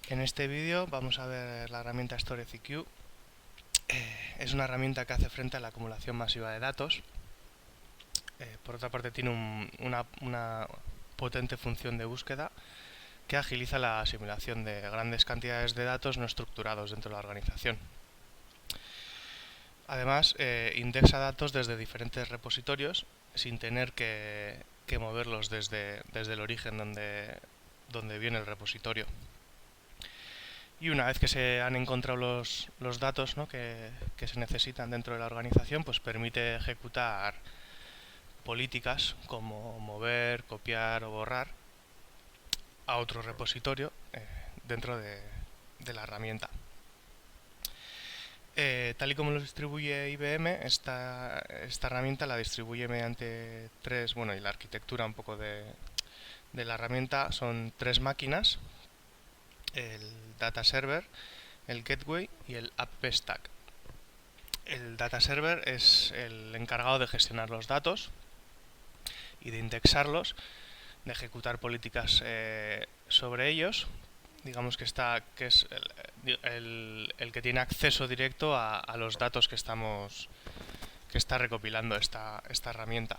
En este vídeo vamos a ver la herramienta StoreCQ. Es una herramienta que hace frente a la acumulación masiva de datos. Por otra parte tiene una potente función de búsqueda que agiliza la asimilación de grandes cantidades de datos no estructurados dentro de la organización. Además, indexa datos desde diferentes repositorios sin tener que moverlos desde el origen donde viene el repositorio. Y una vez que se han encontrado los datos, ¿no?, que se necesitan dentro de la organización, pues permite ejecutar políticas como mover, copiar o borrar a otro repositorio dentro de la herramienta. Tal y como lo distribuye IBM, esta herramienta la distribuye mediante y la arquitectura un poco de la herramienta son tres máquinas: el Data Server, el Gateway y el App Stack. El Data Server es el encargado de gestionar los datos y de indexarlos, de ejecutar políticas sobre ellos. Digamos que es el que tiene acceso directo a los datos que está recopilando esta herramienta.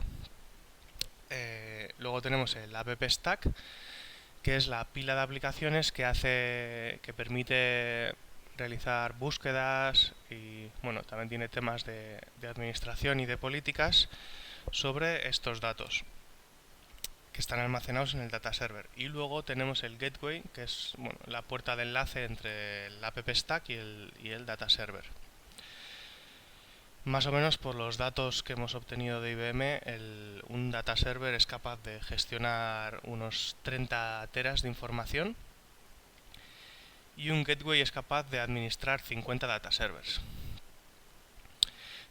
Luego tenemos el App Stack, que es la pila de aplicaciones que permite realizar búsquedas y también tiene temas de administración y de políticas sobre estos datos que están almacenados en el Data Server. Y luego tenemos el Gateway, que es la puerta de enlace entre el App Stack y el Data Server. Más o menos por los datos que hemos obtenido de IBM, un Data Server es capaz de gestionar unos 30 teras de información y un Gateway es capaz de administrar 50 Data Servers.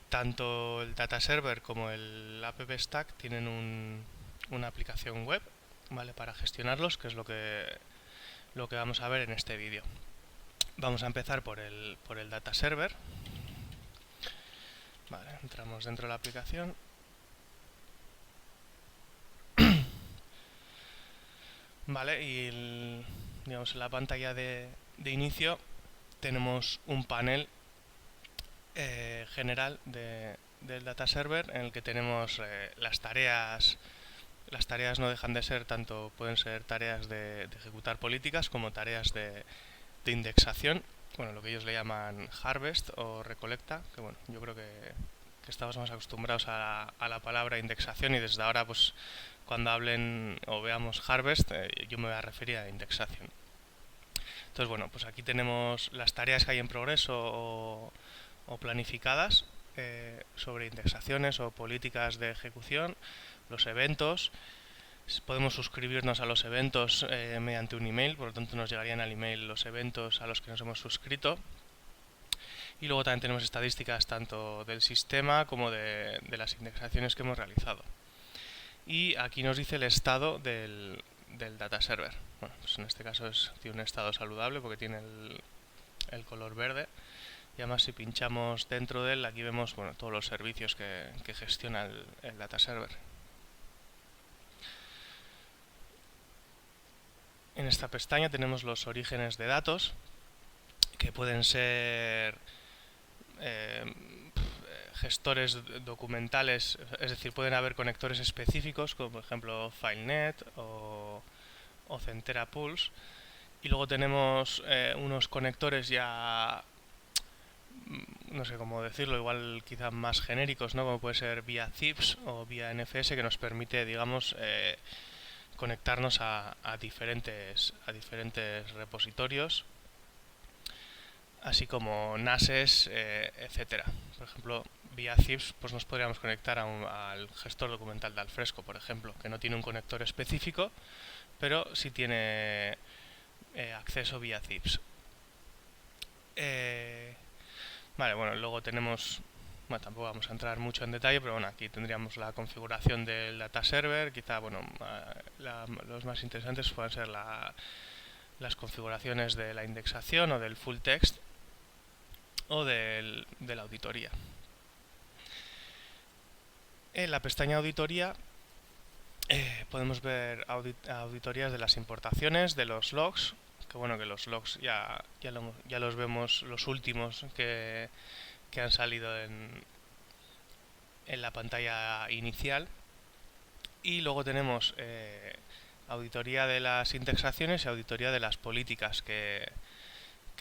Tanto el Data Server como el App Stack tienen una aplicación web, ¿vale?, para gestionarlos, que es lo que vamos a ver en este vídeo. Vamos a empezar por el Data Server. Vale, entramos dentro de la aplicación. Vale, y digamos, en la pantalla de inicio tenemos un panel general del Data Server en el que tenemos las tareas. Las tareas no dejan de ser pueden ser tareas de ejecutar políticas como tareas de indexación, lo que ellos le llaman harvest o recolecta, que yo creo que estamos más acostumbrados a la palabra indexación, y desde ahora pues cuando hablen o veamos harvest yo me voy a referir a indexación. Entonces pues aquí tenemos las tareas que hay en progreso o planificadas sobre indexaciones o políticas de ejecución, los eventos. Podemos suscribirnos a los eventos mediante un email, por lo tanto nos llegarían al email los eventos a los que nos hemos suscrito. Y luego también tenemos estadísticas tanto del sistema como de las indexaciones que hemos realizado. Y aquí nos dice el estado del Data Server. Pues en este caso tiene un estado saludable porque tiene el color verde. Y además, si pinchamos dentro de él, aquí vemos todos los servicios que gestiona el Data Server. En esta pestaña tenemos los orígenes de datos, que pueden ser gestores documentales, es decir, pueden haber conectores específicos, como por ejemplo FileNet o Centera Pulse. Y luego tenemos unos conectores ya, no sé cómo decirlo, igual quizá más genéricos, ¿no?, como puede ser vía ZIPS o vía NFS, que nos permite, digamos, conectarnos a diferentes repositorios, así como NASes, etcétera. Por ejemplo, vía ZIPS pues nos podríamos conectar al gestor documental de Alfresco, por ejemplo, que no tiene un conector específico, pero sí tiene acceso vía ZIPS. Luego tenemos, tampoco vamos a entrar mucho en detalle, pero aquí tendríamos la configuración del Data Server. Quizá los más interesantes puedan ser las configuraciones de la indexación o del full text o de la auditoría. En la pestaña auditoría podemos ver auditorías de las importaciones, de los logs, bueno, que los logs ya los vemos, los últimos que han salido en la pantalla inicial. Y luego tenemos auditoría de las indexaciones y auditoría de las políticas que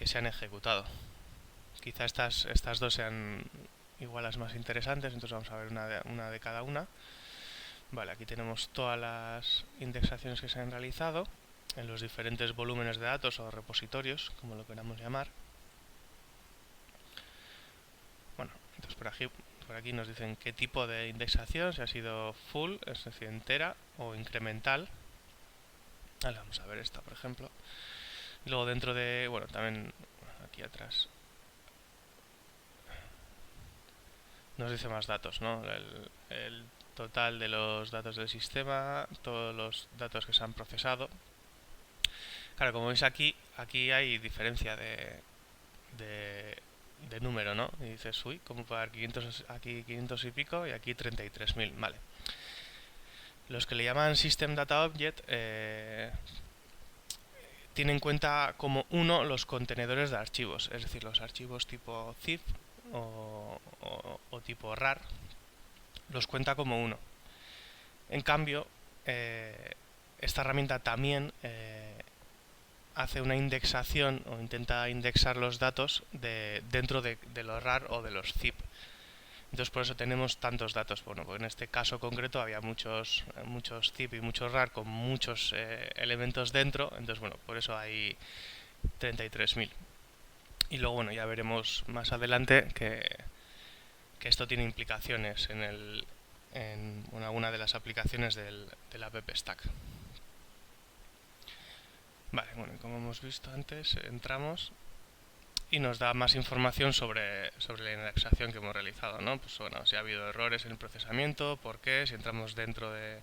se han ejecutado. Quizá estas dos sean igual las más interesantes, entonces vamos a ver una de cada una. Vale, aquí tenemos todas las indexaciones que se han realizado en los diferentes volúmenes de datos o repositorios, como lo queramos llamar. Bueno, entonces por aquí nos dicen qué tipo de indexación, si ha sido full, es decir, entera, o incremental. Vale, vamos a ver esta, por ejemplo. Y luego dentro de, bueno, también aquí atrás nos dice más datos, ¿no? El total de los datos del sistema, todos los datos que se han procesado. Claro, como veis aquí hay diferencia de número, ¿no? Y dices, uy, ¿cómo puede haber 500, aquí 500 y pico y aquí 33.000? Vale. Los que le llaman System Data Object tienen en cuenta como uno los contenedores de archivos, es decir, los archivos tipo zip o tipo RAR, los cuenta como uno. En cambio, esta herramienta también hace una indexación o intenta indexar los datos dentro de los RAR o de los zip. Entonces por eso tenemos tantos datos. Bueno, pues en este caso concreto había muchos zip y muchos RAR con muchos elementos dentro. Entonces bueno, por eso hay 33.000. Y luego bueno, ya veremos más adelante que esto tiene implicaciones en alguna de las aplicaciones del app stack. Vale, bueno, como hemos visto antes, entramos y nos da más información sobre la indexación que hemos realizado, ¿no? Pues bueno, si ha habido errores en el procesamiento, por qué, si entramos dentro del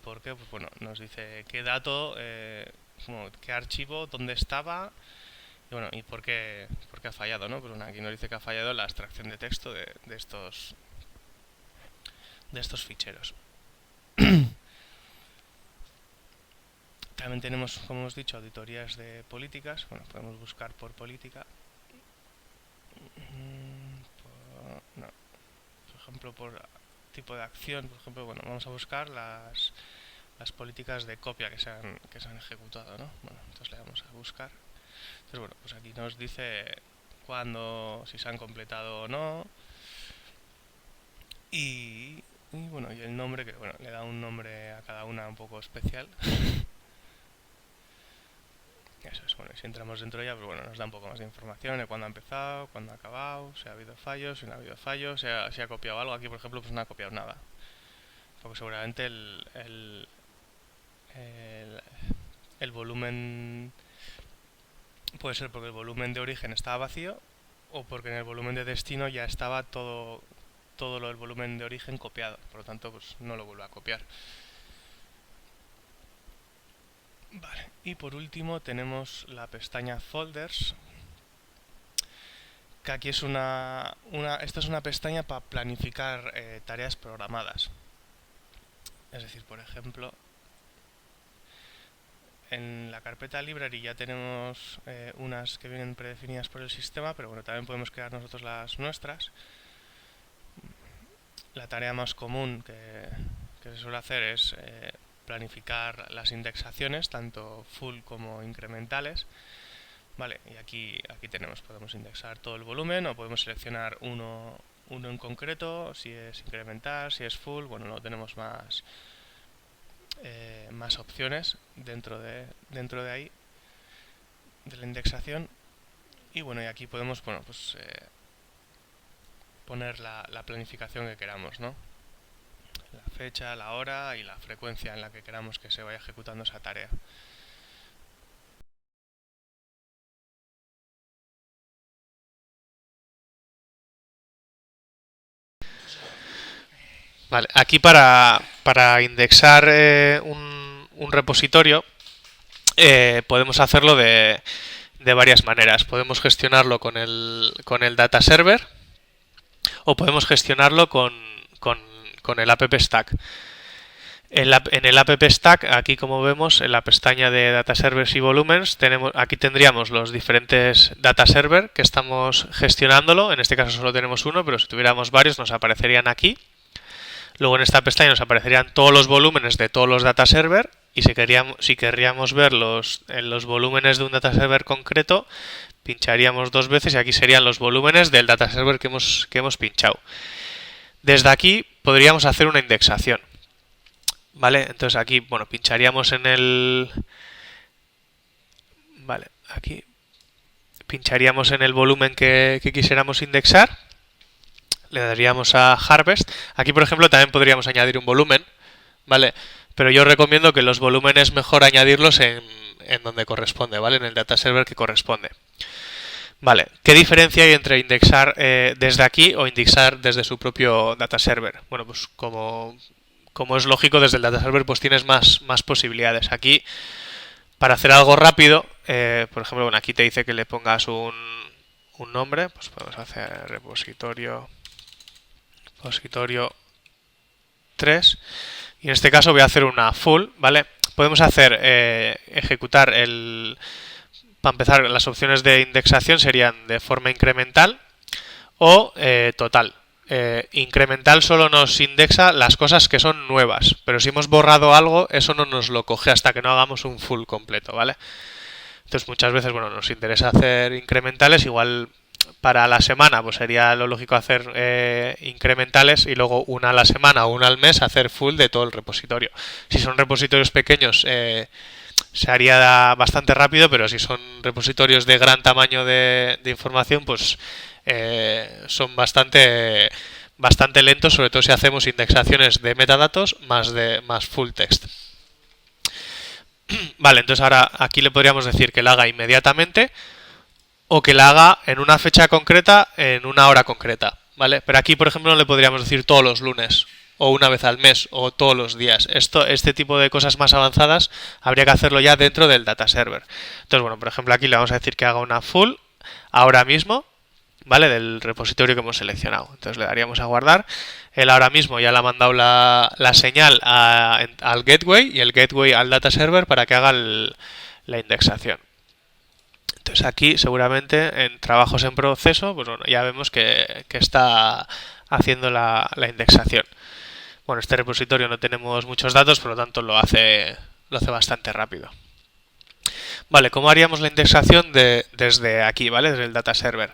por qué, pues bueno, nos dice qué dato, qué archivo, dónde estaba, y bueno, y por qué ha fallado, ¿no? Pues bueno, aquí nos dice que ha fallado la extracción de texto de estos ficheros. También tenemos, como hemos dicho, auditorías de políticas. Bueno, podemos buscar por política. Por ejemplo, por tipo de acción. Por ejemplo, bueno, vamos a buscar las políticas de copia que se han ejecutado, ¿no? Bueno, entonces le damos a buscar. Entonces, bueno, pues aquí nos dice cuándo, si se han completado o no. Y bueno, y el nombre, que bueno, le da un nombre a cada una un poco especial. Eso es, bueno, si entramos dentro de ella, pues bueno, nos da un poco más de información de cuándo ha empezado, cuándo ha acabado, si ha habido fallos, si no ha habido fallos, si ha copiado algo. Aquí, por ejemplo, pues no ha copiado nada. Porque seguramente el volumen puede ser porque el volumen de origen estaba vacío o porque en el volumen de destino ya estaba todo lo del volumen de origen copiado. Por lo tanto, pues no lo vuelve a copiar. Vale, y por último tenemos la pestaña Folders, que aquí es esta es una pestaña para planificar tareas programadas. Es decir, por ejemplo, en la carpeta library ya tenemos unas que vienen predefinidas por el sistema, pero bueno, también podemos crear nosotros las nuestras. La tarea más común que se suele hacer es planificar las indexaciones, tanto full como incrementales. Vale, y aquí podemos indexar todo el volumen o podemos seleccionar uno en concreto, si es incremental, si es full. Bueno, no tenemos más opciones dentro de ahí, de la indexación. Y bueno, y aquí podemos poner la planificación que queramos, ¿no? La fecha, la hora y la frecuencia en la que queramos que se vaya ejecutando esa tarea. Vale, aquí para indexar un repositorio podemos hacerlo de varias maneras. Podemos gestionarlo con el data server o podemos gestionarlo con el app stack. En el app stack, aquí como vemos, en la pestaña de data servers y volúmenes, aquí tendríamos los diferentes data server que estamos gestionándolo. En este caso solo tenemos uno, pero si tuviéramos varios nos aparecerían aquí. Luego en esta pestaña nos aparecerían todos los volúmenes de todos los data server. Y si querríamos ver los volúmenes de un data server concreto, pincharíamos 2 veces y aquí serían los volúmenes del data server que hemos pinchado. Desde aquí podríamos hacer una indexación. Vale, entonces aquí, bueno, pincharíamos en el... Vale, aquí pincharíamos en el volumen que quisiéramos indexar. Le daríamos a Harvest. Aquí, por ejemplo, también podríamos añadir un volumen, ¿vale? Pero yo recomiendo que los volúmenes mejor añadirlos en donde corresponde, ¿vale? En el data server que corresponde. Vale, ¿qué diferencia hay entre indexar desde aquí o indexar desde su propio data server? Bueno, pues como es lógico, desde el data server pues tienes más posibilidades. Aquí, para hacer algo rápido, por ejemplo, bueno, aquí te dice que le pongas un nombre, pues podemos hacer repositorio 3, y en este caso voy a hacer una full, ¿vale? Podemos hacer, ejecutar para empezar, las opciones de indexación serían de forma incremental o total. Incremental solo nos indexa las cosas que son nuevas, pero si hemos borrado algo, eso no nos lo coge hasta que no hagamos un full completo, ¿vale? Entonces muchas veces, bueno, nos interesa hacer incrementales, igual para la semana pues sería lo lógico hacer incrementales y luego una a la semana o una al mes hacer full de todo el repositorio. Si son repositorios pequeños se haría bastante rápido, pero si son repositorios de gran tamaño de información, pues son bastante lentos, sobre todo si hacemos indexaciones de metadatos más full text. Vale, entonces ahora aquí le podríamos decir que la haga inmediatamente o que la haga en una fecha concreta, en una hora concreta, ¿vale? Pero aquí, por ejemplo, no le podríamos decir todos los lunes o una vez al mes o todos los días. Este tipo de cosas más avanzadas habría que hacerlo ya dentro del data server. Entonces, bueno, por ejemplo, aquí le vamos a decir que haga una full ahora mismo, ¿vale? Del repositorio que hemos seleccionado. Entonces le daríamos a guardar. Él ahora mismo ya le ha mandado la señal al gateway y el gateway al data server para que haga la indexación. Entonces aquí seguramente en trabajos en proceso, pues bueno, ya vemos que está haciendo la indexación. Bueno, este repositorio no tenemos muchos datos, por lo tanto lo hace bastante rápido. Vale, ¿cómo haríamos la indexación desde aquí, ¿vale? Desde el data server.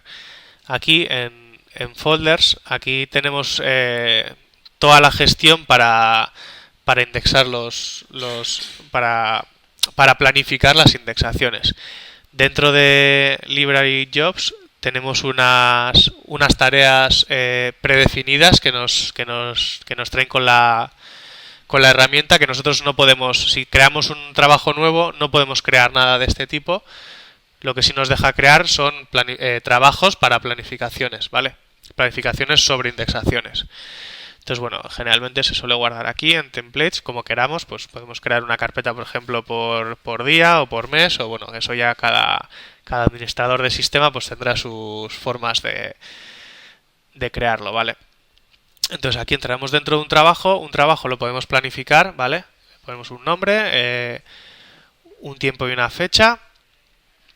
Aquí en folders, aquí tenemos toda la gestión para indexar para planificar las indexaciones. Dentro de Library Jobs tenemos unas tareas predefinidas que nos traen con la herramienta, que nosotros no podemos, si creamos un trabajo nuevo, no podemos crear nada de este tipo. Lo que sí nos deja crear son trabajos para planificaciones, ¿vale? Planificaciones sobre indexaciones. Entonces, bueno, generalmente se suele guardar aquí en templates, como queramos, pues podemos crear una carpeta, por ejemplo, por día o por mes, o bueno, eso ya cada administrador de sistema pues tendrá sus formas de crearlo, ¿vale? Entonces aquí entramos dentro de un trabajo lo podemos planificar, ¿vale? Ponemos un nombre, un tiempo y una fecha,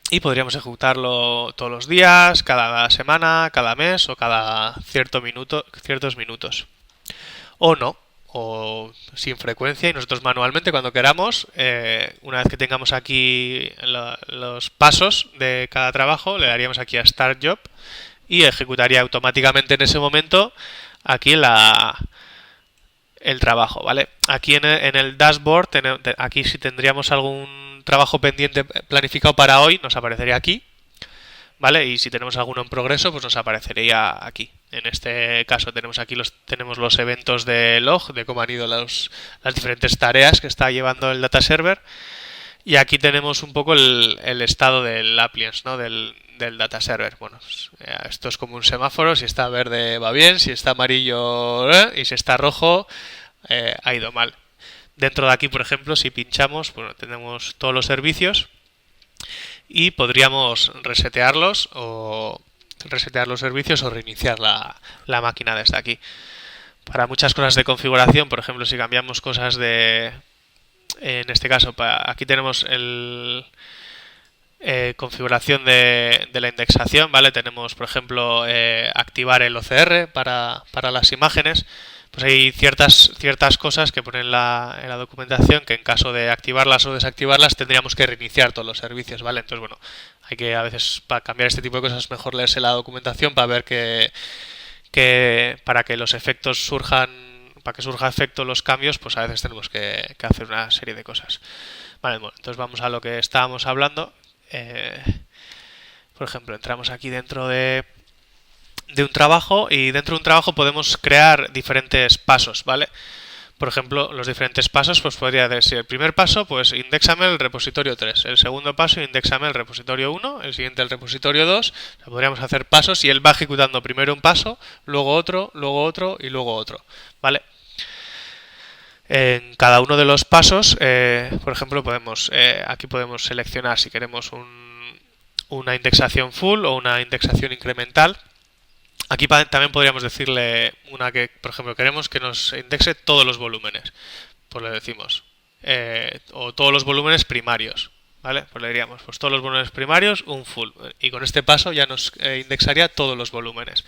y podríamos ejecutarlo todos los días, cada semana, cada mes o cada ciertos minutos. O no, o sin frecuencia, y nosotros manualmente cuando queramos, una vez que tengamos aquí los pasos de cada trabajo, le daríamos aquí a Start Job y ejecutaría automáticamente en ese momento aquí el trabajo, ¿vale? Aquí en el dashboard, aquí si tendríamos algún trabajo pendiente planificado para hoy, nos aparecería aquí, ¿vale? Y si tenemos alguno en progreso, pues nos aparecería aquí. En este caso tenemos los eventos de log, de cómo han ido las diferentes tareas que está llevando el data server. Y aquí tenemos un poco el estado del appliance, ¿no? Del data server. Bueno, pues, esto es como un semáforo. Si está verde va bien, si está amarillo y si está rojo ha ido mal. Dentro de aquí, por ejemplo, si pinchamos, bueno, tenemos todos los servicios y podríamos resetear los servicios o reiniciar la máquina desde aquí. para muchas cosas de configuración, por ejemplo, si cambiamos cosas en este caso, aquí tenemos el configuración de la indexación, ¿vale? Tenemos, por ejemplo, activar el OCR para las imágenes. Pues hay ciertas cosas que ponen en la documentación que en caso de activarlas o desactivarlas tendríamos que reiniciar todos los servicios, ¿vale? Entonces, bueno, hay que a veces para cambiar este tipo de cosas es mejor leerse la documentación para ver que para que los efectos surjan, para que surja efecto los cambios, pues a veces tenemos que hacer una serie de cosas. Vale, bueno, entonces vamos a lo que estábamos hablando. Por ejemplo, entramos aquí dentro de un trabajo y dentro de un trabajo podemos crear diferentes pasos, ¿vale? Por ejemplo, los diferentes pasos, pues podría decir, el primer paso, pues indéxame el repositorio 3, el segundo paso, indéxame el repositorio 1, el siguiente el repositorio 2, o sea, podríamos hacer pasos y él va ejecutando primero un paso, luego otro y luego otro, ¿vale? En cada uno de los pasos, por ejemplo, aquí podemos seleccionar si queremos una indexación full o una indexación incremental. Aquí también podríamos decirle una que, por ejemplo, queremos que nos indexe todos los volúmenes. Pues le decimos, o todos los volúmenes primarios, ¿vale? Pues le diríamos, pues todos los volúmenes primarios, un full. Y con este paso ya nos indexaría todos los volúmenes.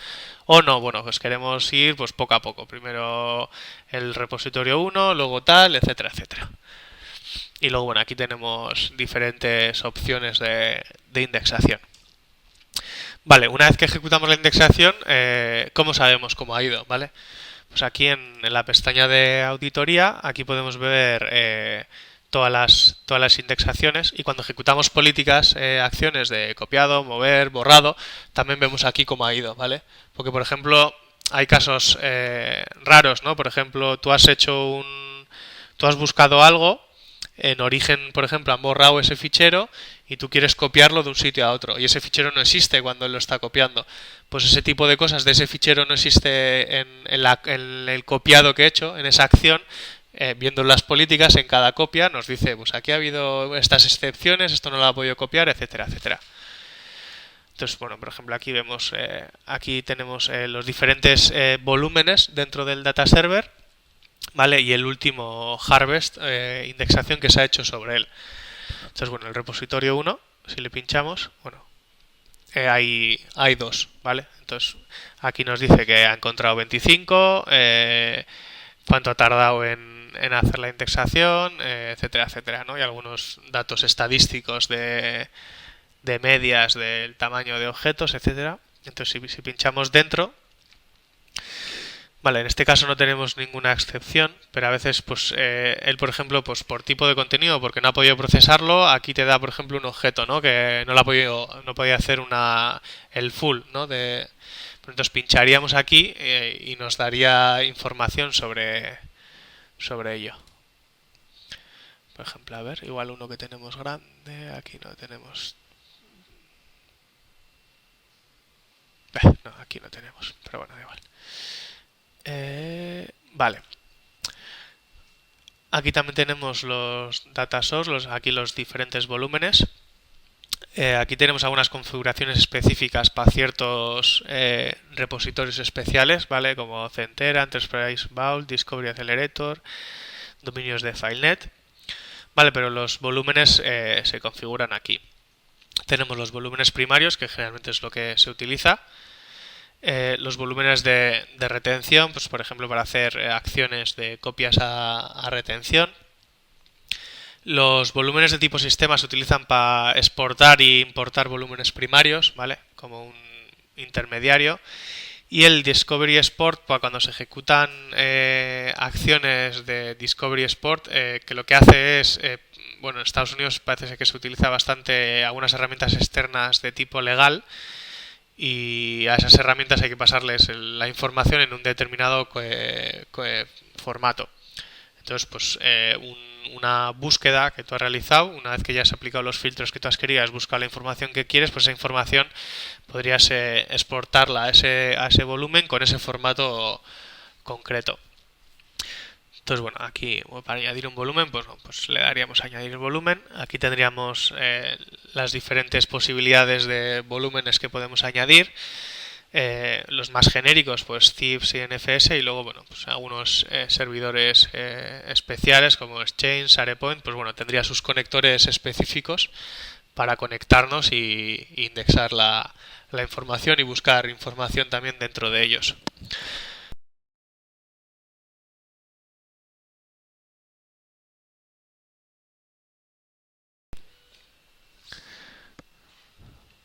O no, bueno, pues queremos ir pues poco a poco. Primero el repositorio 1, luego tal, etcétera, etcétera. Y luego, bueno, aquí tenemos diferentes opciones de indexación. Vale, una vez que ejecutamos la indexación, ¿cómo sabemos cómo ha ido? ¿Vale? Pues aquí en la pestaña de auditoría, aquí podemos ver todas las indexaciones y cuando ejecutamos políticas, acciones de copiado, mover, borrado, también vemos aquí cómo ha ido, ¿vale? Porque, por ejemplo, hay casos raros, ¿no? Por ejemplo, tú has buscado algo, en origen, por ejemplo, han borrado ese fichero y tú quieres copiarlo de un sitio a otro y ese fichero no existe cuando él lo está copiando. Pues ese tipo de cosas de ese fichero no existe en el copiado que he hecho, en esa acción. Viendo las políticas en cada copia nos dice, pues aquí ha habido estas excepciones, esto no lo ha podido copiar, etcétera, etcétera. Entonces, bueno, por ejemplo, aquí tenemos los diferentes volúmenes dentro del data server, ¿vale? Y el último harvest, indexación que se ha hecho sobre él. Entonces, bueno, el repositorio 1, si le pinchamos, bueno, hay dos, ¿vale? Entonces, aquí nos dice que ha encontrado 25, cuánto ha tardado en hacer la indexación, etcétera, etcétera, ¿no? Y algunos datos estadísticos de medias del tamaño de objetos, etcétera. Entonces, si pinchamos dentro, vale, en este caso no tenemos ninguna excepción, pero a veces, pues, él, por ejemplo, pues por tipo de contenido, porque no ha podido procesarlo, aquí te da, por ejemplo, un objeto, ¿no? Que no podía hacer el full, ¿no? Entonces pincharíamos aquí y nos daría información sobre ello. Por ejemplo, a ver, igual uno que tenemos grande, aquí no tenemos. No, aquí no tenemos, pero bueno, da igual. Vale. Aquí también tenemos los data source, aquí los diferentes volúmenes. Aquí tenemos algunas configuraciones específicas para ciertos repositorios especiales, ¿vale? Como Centera, Enterprise Vault, Discovery Accelerator, dominios de FileNet. Vale, pero los volúmenes se configuran aquí. Tenemos los volúmenes primarios, que generalmente es lo que se utiliza. Los volúmenes de retención, pues por ejemplo para hacer acciones de copias a retención. Los volúmenes de tipo sistema se utilizan para exportar e importar volúmenes primarios, ¿vale? Como un intermediario. Y el Discovery Export, para cuando se ejecutan acciones de Discovery Export, que lo que hace es, bueno, en Estados Unidos parece que se utiliza bastante algunas herramientas externas de tipo legal, y a esas herramientas hay que pasarles la información en un determinado formato. Entonces, pues una búsqueda que tú has realizado, una vez que ya has aplicado los filtros que tú has querido, has buscado la información que quieres, pues esa información podrías exportarla a ese volumen con ese formato concreto. Entonces, bueno, aquí para añadir un volumen, pues le daríamos a añadir el volumen. Aquí tendríamos las diferentes posibilidades de volúmenes que podemos añadir. los más genéricos, pues Thieves y NFS, y luego, bueno, pues algunos servidores especiales como Exchange, SharePoint, pues bueno, tendría sus conectores específicos para conectarnos y indexar la información y buscar información también dentro de ellos.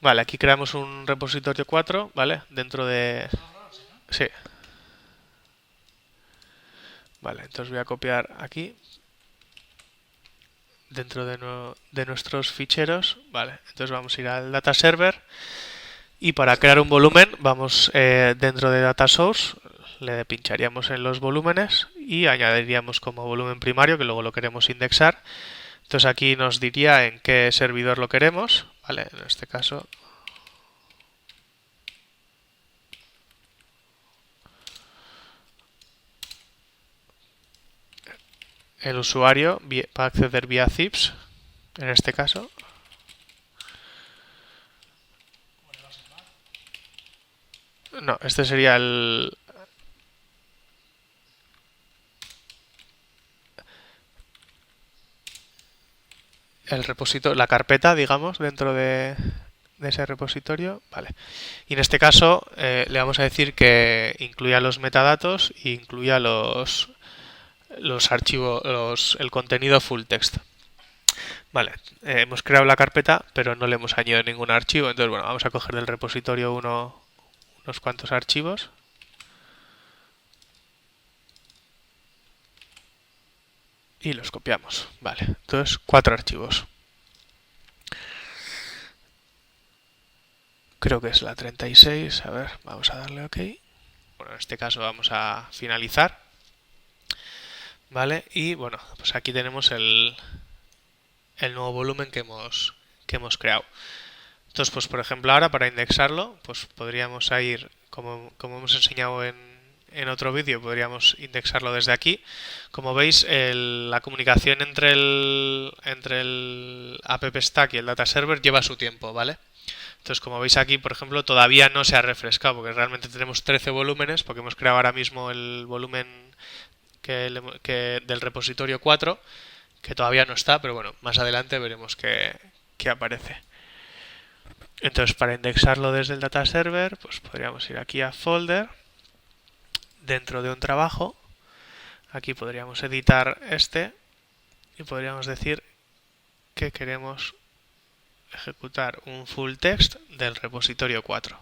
Vale, aquí creamos un repositorio 4, ¿vale? Dentro de... Sí. Vale, entonces voy a copiar aquí. Dentro de nuestros ficheros, vale. Entonces vamos a ir al data server. Y para crear un volumen, vamos dentro de data source, le pincharíamos en los volúmenes y añadiríamos como volumen primario, que luego lo queremos indexar. Entonces aquí nos diría en qué servidor lo queremos, ¿vale? En este caso el usuario va a acceder vía zips, en este caso. No, este sería el repositorio, la carpeta, digamos, dentro de ese repositorio, vale. Y en este caso le vamos a decir que incluya los metadatos e incluya los archivos, el contenido full text. Vale, hemos creado la carpeta, pero no le hemos añadido ningún archivo. Entonces, bueno, vamos a coger del repositorio unos cuantos archivos. Y los copiamos. Vale, entonces 4 archivos. Creo que es la 36. A ver, vamos a darle OK. Bueno, en este caso vamos a finalizar. Vale, y bueno, pues aquí tenemos el nuevo volumen que hemos creado. Entonces, pues por ejemplo ahora para indexarlo, pues podríamos ir, como hemos enseñado en otro vídeo, podríamos indexarlo desde aquí. Como veis, la comunicación entre el app stack y el data server lleva su tiempo, ¿vale? Entonces, como veis aquí, por ejemplo, todavía no se ha refrescado, porque realmente tenemos 13 volúmenes, porque hemos creado ahora mismo el volumen del repositorio 4, que todavía no está, pero bueno, más adelante veremos que aparece. Entonces, para indexarlo desde el data server, pues podríamos ir aquí a folder, dentro de un trabajo. Aquí podríamos editar este y podríamos decir que queremos ejecutar un full text del repositorio 4.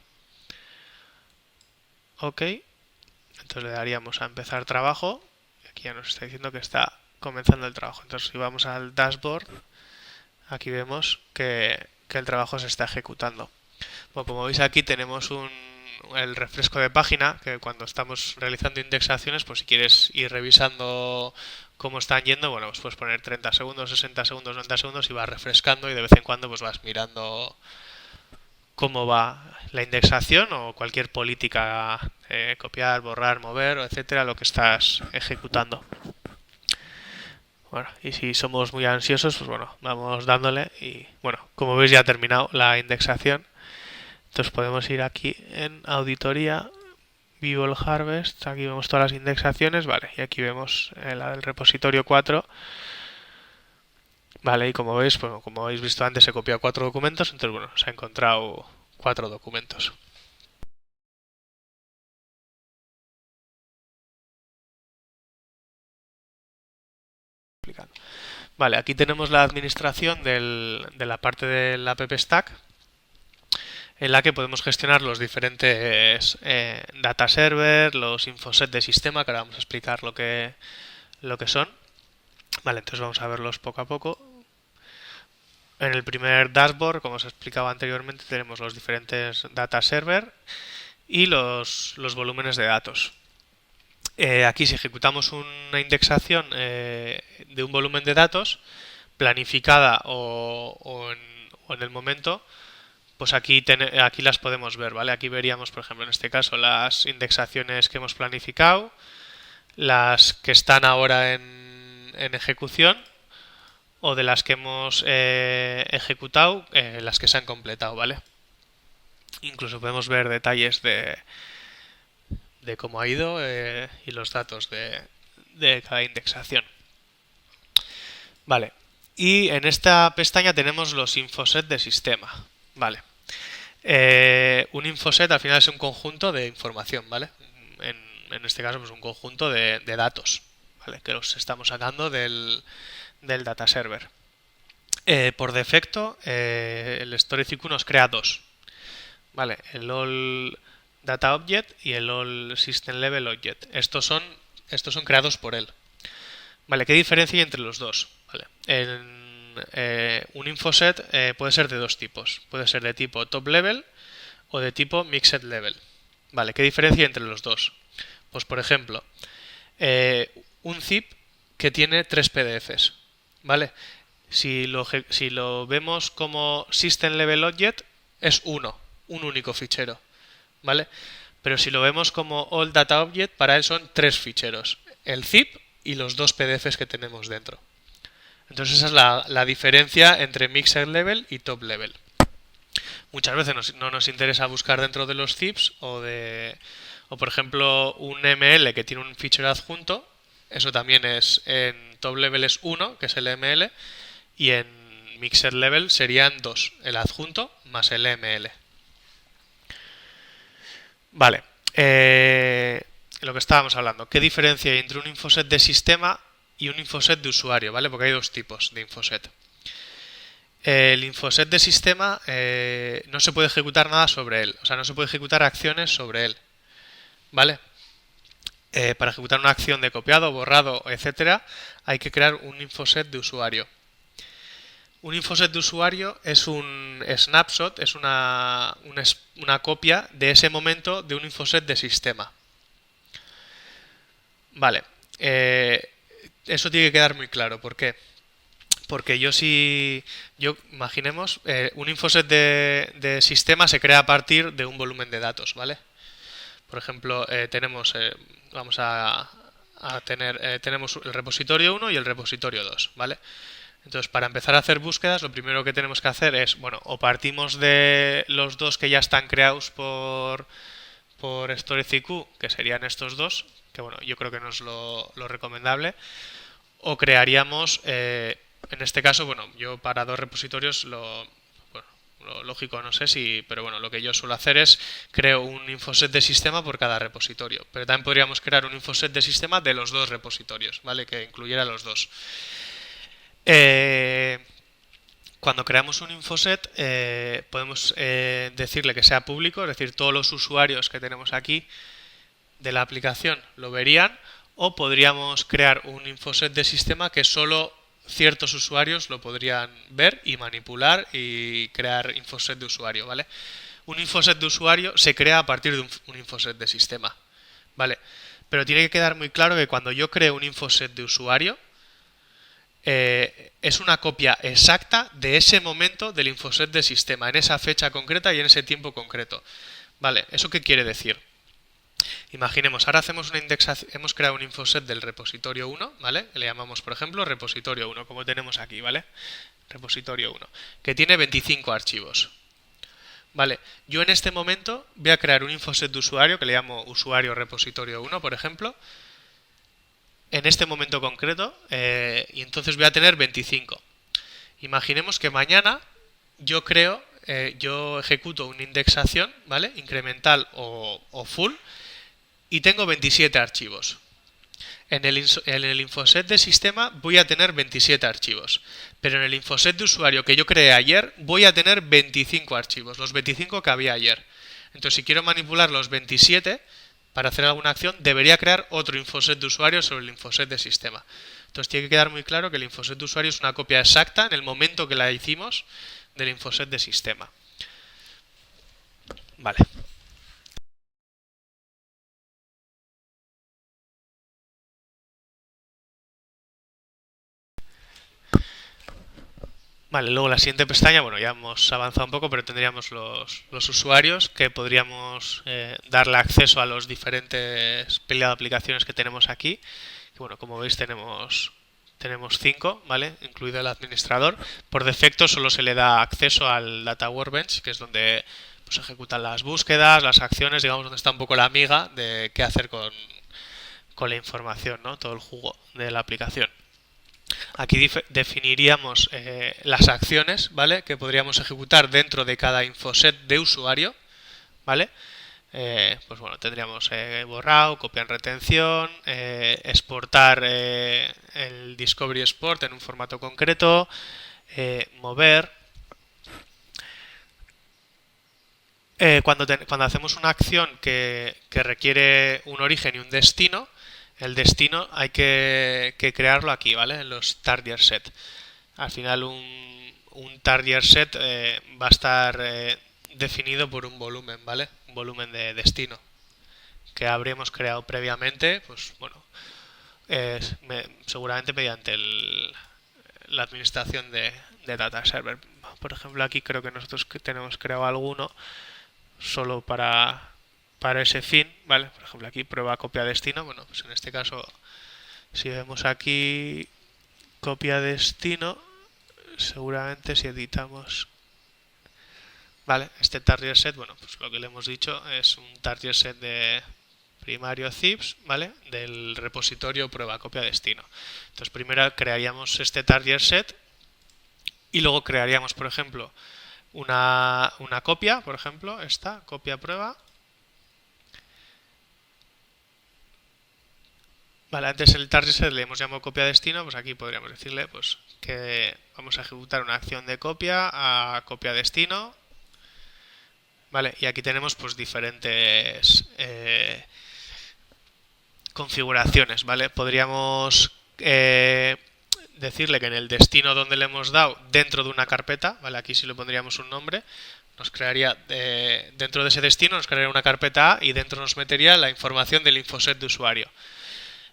OK. Entonces le daríamos a empezar trabajo. Y aquí ya nos está diciendo que está comenzando el trabajo. Entonces si vamos al dashboard, aquí vemos que el trabajo se está ejecutando. Bueno, como veis aquí tenemos el refresco de página, que cuando estamos realizando indexaciones, pues si quieres ir revisando cómo están yendo, bueno, pues puedes poner 30 segundos, 60 segundos, 90 segundos y vas refrescando y de vez en cuando pues vas mirando cómo va la indexación o cualquier política, copiar, borrar, mover, etcétera, lo que estás ejecutando. Bueno, y si somos muy ansiosos, pues bueno, vamos dándole y bueno, como veis ya ha terminado la indexación. Entonces podemos ir aquí en auditoría, Visual Harvest, aquí vemos todas las indexaciones, vale, y aquí vemos la del repositorio 4. Vale, y como veis, bueno, como habéis visto antes, se copiado 4 documentos, entonces bueno, se ha encontrado 4 documentos. Vale, aquí tenemos la administración de la parte del app stack, en la que podemos gestionar los diferentes data server, los infoset de sistema, que ahora vamos a explicar lo que son. Vale, entonces vamos a verlos poco a poco. En el primer dashboard, como os explicaba anteriormente, tenemos los diferentes data server y los volúmenes de datos. Aquí si ejecutamos una indexación de un volumen de datos planificada o en el momento, pues aquí las podemos ver, ¿vale? Aquí veríamos, por ejemplo, en este caso, las indexaciones que hemos planificado, las que están ahora en ejecución o de las que hemos ejecutado, las que se han completado, ¿vale? Incluso podemos ver detalles de cómo ha ido y los datos de cada indexación. Vale. Y en esta pestaña tenemos los infosets de sistema. Vale. Un infoset al final es un conjunto de información, ¿vale? En este caso, pues un conjunto de datos, ¿vale? Que los estamos sacando del data server. Por defecto, el StoryCQ nos crea dos, ¿vale? El All Data Object y el All System Level Object. Estos son creados por él. Vale, ¿qué diferencia hay entre los dos? Vale. Un infoset puede ser de dos tipos. Puede ser de tipo top level o de tipo mixed level. Vale, ¿qué diferencia hay entre los dos? Pues por ejemplo, un zip que tiene 3 PDFs. ¿Vale? Si lo vemos como System Level Object, es un único fichero. ¿Vale? Pero si lo vemos como All Data Object, para él son 3 ficheros. El zip y los 2 PDFs que tenemos dentro. Entonces esa es la diferencia entre Mixed Level y Top Level. Muchas veces no nos interesa buscar dentro de los zips o por ejemplo un ML que tiene un fichero adjunto. Eso también es en Top Level es 1, que es el ML, y en Mixed Level serían 2, el adjunto más el ML. Vale, lo que estábamos hablando, ¿qué diferencia hay entre un infoset de sistema y un infoset de usuario? ¿Vale? Porque hay dos tipos de infoset. El infoset de sistema no se puede ejecutar nada sobre él, o sea, no se puede ejecutar acciones sobre él. ¿Vale? Para ejecutar una acción de copiado, borrado, etcétera, hay que crear un infoset de usuario. Un infoset de usuario es un snapshot, es una copia de ese momento de un infoset de sistema. Vale, eso tiene que quedar muy claro. ¿Por qué? Porque imaginemos, un infoset de sistema se crea a partir de un volumen de datos, ¿vale? Por ejemplo, tenemos el repositorio 1 y el repositorio 2, ¿vale? Entonces, para empezar a hacer búsquedas, lo primero que tenemos que hacer es, bueno, o partimos de los dos que ya están creados por StoryCQ, que serían estos dos, que bueno, yo creo que no es lo recomendable, o crearíamos, en este caso, bueno, yo para 2 repositorios lo lógico no sé pero bueno, lo que yo suelo hacer es creo un infoset de sistema por cada repositorio, pero también podríamos crear un infoset de sistema de los 2 repositorios, ¿vale? Que incluyera los dos. Cuando creamos un infoset podemos decirle que sea público, es decir, todos los usuarios que tenemos aquí de la aplicación lo verían, o podríamos crear un infoset de sistema que solo ciertos usuarios lo podrían ver y manipular y crear infoset de usuario, ¿vale? Un infoset de usuario se crea a partir de un infoset de sistema, ¿vale? Pero tiene que quedar muy claro que cuando yo creo un infoset de usuario, es una copia exacta de ese momento del infoset de sistema, en esa fecha concreta y en ese tiempo concreto. Vale, ¿eso qué quiere decir? Imaginemos, ahora hacemos una indexación, hemos creado un infoset del repositorio 1, ¿vale? Le llamamos, por ejemplo, repositorio 1, como tenemos aquí, ¿vale? Repositorio 1, que tiene 25 archivos. Vale, yo en este momento voy a crear un infoset de usuario, que le llamo usuario repositorio 1, por ejemplo, en este momento concreto, y entonces voy a tener 25. Imaginemos que mañana yo ejecuto una indexación, ¿vale? Incremental o full, y tengo 27 archivos. En el infoset de sistema voy a tener 27 archivos, pero en el infoset de usuario que yo creé ayer voy a tener 25 archivos, los 25 que había ayer. Entonces, si quiero manipular los 27 para hacer alguna acción, debería crear otro infoset de usuario sobre el infoset de sistema. Entonces, tiene que quedar muy claro que el infoset de usuario es una copia exacta en el momento que la hicimos del infoset de sistema. Vale. Vale, luego la siguiente pestaña, bueno, ya hemos avanzado un poco, pero tendríamos los usuarios que podríamos darle acceso a los diferentes pila de aplicaciones que tenemos aquí. Que, bueno, como veis tenemos 5, ¿vale? Incluido el administrador. Por defecto solo se le da acceso al Data Workbench, que es donde pues ejecutan las búsquedas, las acciones, digamos, donde está un poco la miga de qué hacer con la información, ¿no? Todo el jugo de la aplicación. Aquí definiríamos las acciones, ¿vale? Que podríamos ejecutar dentro de cada infoset de usuario, ¿vale? Pues bueno, tendríamos borrado, copia en retención, exportar el Discovery Export en un formato concreto, mover. Cuando hacemos una acción que requiere un origen y un destino, el destino hay que crearlo aquí, ¿vale? En los target set. Al final un target set va a estar definido por un volumen, ¿vale? Un volumen de destino que habríamos creado previamente, pues bueno, seguramente mediante la administración de data server. Por ejemplo, aquí creo que nosotros tenemos creado alguno solo para ese fin, ¿vale? Por ejemplo, aquí prueba copia destino. Bueno, pues en este caso, si vemos aquí copia destino, seguramente si editamos, vale, este target set, bueno, pues lo que le hemos dicho es un target set de primario zips, ¿vale? Del repositorio prueba copia destino. Entonces primero crearíamos este target set y luego crearíamos, por ejemplo, una copia, por ejemplo, esta copia prueba. Vale, antes el target set le hemos llamado copia destino, pues aquí podríamos decirle pues que vamos a ejecutar una acción de copia a copia destino. Vale, y aquí tenemos pues diferentes configuraciones, ¿vale? Podríamos decirle que en el destino donde le hemos dado, dentro de una carpeta, ¿vale? Aquí sí le pondríamos un nombre, nos crearía, dentro de ese destino nos crearía una carpeta A y dentro nos metería la información del infoset de usuario.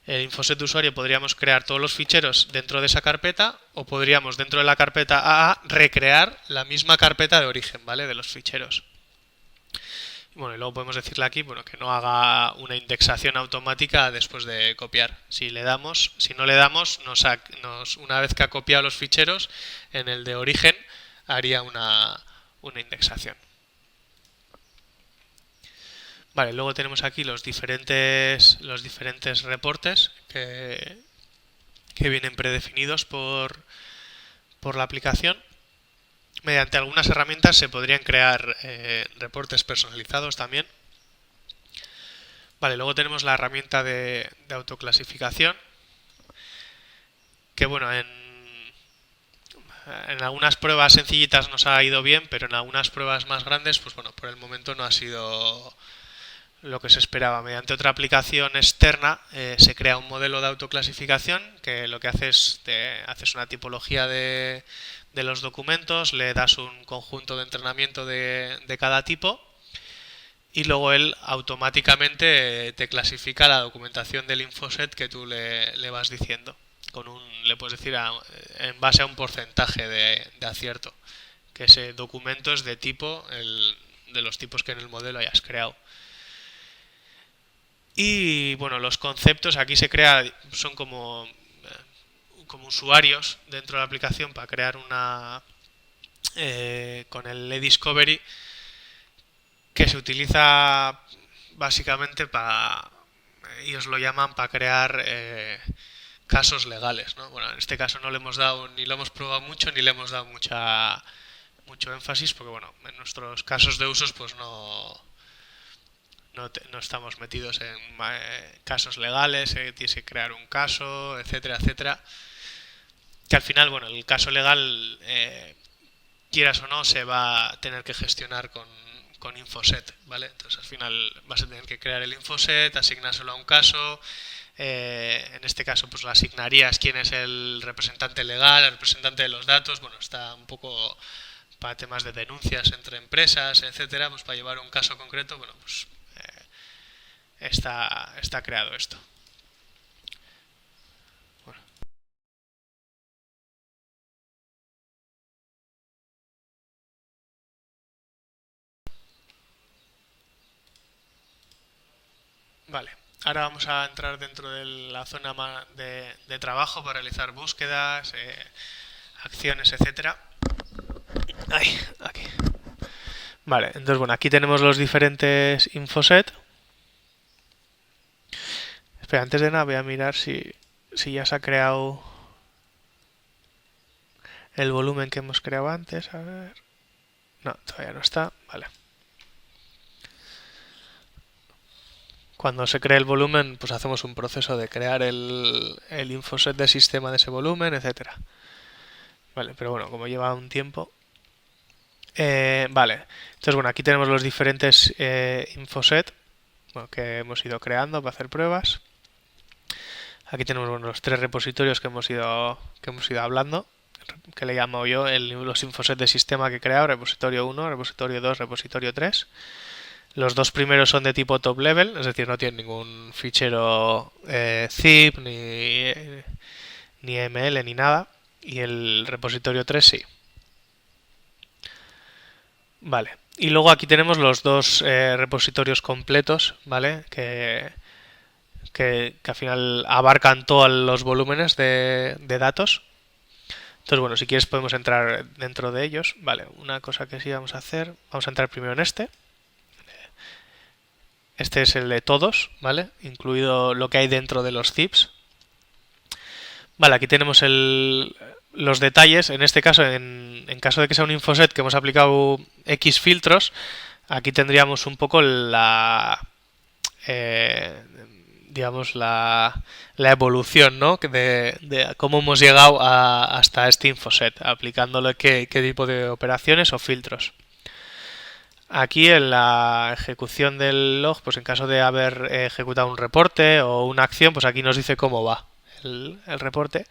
El infoset de usuario podríamos crear todos los ficheros dentro de esa carpeta o podríamos dentro de la carpeta AA recrear la misma carpeta de origen, ¿vale? De los ficheros. Bueno, y luego podemos decirle aquí, bueno, que no haga una indexación automática después de copiar. Si no le damos, una vez que ha copiado los ficheros, en el de origen haría una indexación. Vale, luego tenemos aquí los diferentes reportes que vienen predefinidos por la aplicación. Mediante algunas herramientas se podrían crear reportes personalizados también. Vale, luego tenemos la herramienta de autoclasificación, que bueno, en algunas pruebas sencillitas nos ha ido bien, pero en algunas pruebas más grandes, pues bueno, por el momento no ha sido lo que se esperaba. Mediante otra aplicación externa se crea un modelo de autoclasificación que lo que hace es haces una tipología de los documentos, le das un conjunto de entrenamiento de cada tipo y luego él automáticamente te clasifica la documentación del infoset que tú le vas diciendo. Le puedes decir en base a un porcentaje de acierto, que ese documento es de tipo de los tipos que en el modelo hayas creado. Y bueno, los conceptos aquí son como usuarios dentro de la aplicación para crear con el eDiscovery, que se utiliza básicamente ellos lo llaman para crear casos legales, ¿no? Bueno, en este caso no le hemos dado, ni lo hemos probado mucho, ni le hemos dado mucho énfasis, porque bueno, en nuestros casos de usos pues no estamos metidos en casos legales, tienes que crear un caso, etcétera, etcétera. Que al final, bueno, el caso legal, quieras o no, se va a tener que gestionar con Infoset, ¿vale? Entonces al final vas a tener que crear el Infoset, asignárselo a un caso. En este caso, pues lo asignarías quién es el representante legal, el representante de los datos. Bueno, está un poco para temas de denuncias entre empresas, etcétera, pues para llevar un caso concreto, bueno, pues está creado esto. Bueno. Vale, ahora vamos a entrar dentro de la zona de trabajo para realizar búsquedas, acciones, etcétera. Ay, aquí. Vale, entonces bueno, aquí tenemos los diferentes infoset. Espera, antes de nada voy a mirar si ya se ha creado el volumen que hemos creado antes. A ver. No, todavía no está. Vale. Cuando se cree el volumen, pues hacemos un proceso de crear el infoset de sistema de ese volumen, etcétera. Vale, pero bueno, como lleva un tiempo. Vale, entonces bueno, aquí tenemos los diferentes infoset, bueno, que hemos ido creando para hacer pruebas. Aquí tenemos bueno, los 3 repositorios que hemos ido hablando, que le llamo yo los infoset de sistema que he creado, repositorio 1, repositorio 2, repositorio 3. Los 2 primeros son de tipo top level, es decir, no tienen ningún fichero zip, ni ml, ni nada. Y el repositorio 3 sí. Vale. Y luego aquí tenemos los 2 repositorios completos, ¿vale? Que al final abarcan todos los volúmenes de datos. Entonces, bueno, si quieres podemos entrar dentro de ellos. Vale, una cosa que sí vamos a hacer, vamos a entrar primero en este. Este es el de todos, ¿vale? Incluido lo que hay dentro de los zips. Vale, aquí tenemos los detalles. En este caso, en caso de que sea un infoset que hemos aplicado X filtros, aquí tendríamos un poco digamos la evolución, ¿no? de cómo hemos llegado hasta este infoset, aplicándole qué tipo de operaciones o filtros. Aquí en la ejecución del log, pues en caso de haber ejecutado un reporte o una acción, pues aquí nos dice cómo va el reporte.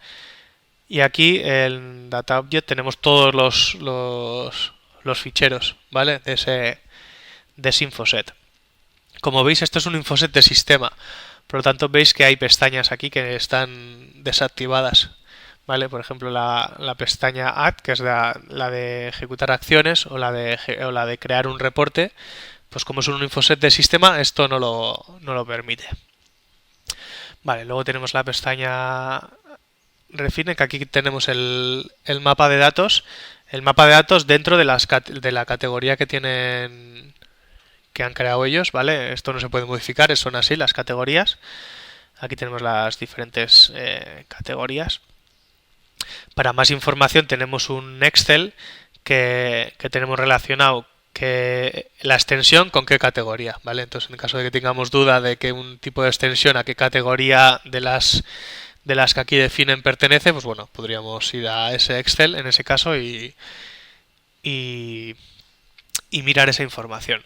Y aquí en DataObject tenemos todos los ficheros, ¿vale? De ese infoset. Como veis, esto es un infoset de sistema. Por lo tanto, veis que hay pestañas aquí que están desactivadas. ¿Vale? Por ejemplo, la pestaña Add, que es la de ejecutar acciones o la de crear un reporte, pues como es un infoset de sistema, esto no lo permite. Vale, luego tenemos la pestaña Refine, que aquí tenemos el mapa de datos. El mapa de datos dentro de la categoría que han creado ellos, ¿vale? Esto no se puede modificar, son así las categorías. Aquí tenemos las diferentes categorías. Para más información tenemos un Excel que tenemos relacionado que la extensión con qué categoría, ¿vale? Entonces, en caso de que tengamos duda de que un tipo de extensión a qué categoría de las que aquí definen pertenece, pues bueno, podríamos ir a ese Excel en ese caso y mirar esa información.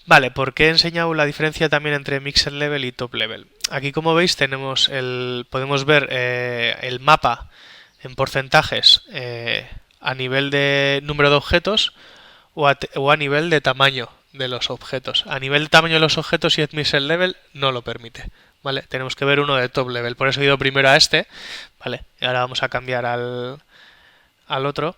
Vale, ¿por qué he enseñado la diferencia también entre Mixed Level y Top Level? Aquí, como veis, podemos ver el mapa en porcentajes a nivel de número de objetos o a nivel de tamaño de los objetos. A nivel de tamaño de los objetos, si es Mixed Level, no lo permite. ¿Vale? Tenemos que ver uno de Top Level. Por eso he ido primero a este. ¿Vale? Y ahora vamos a cambiar al otro.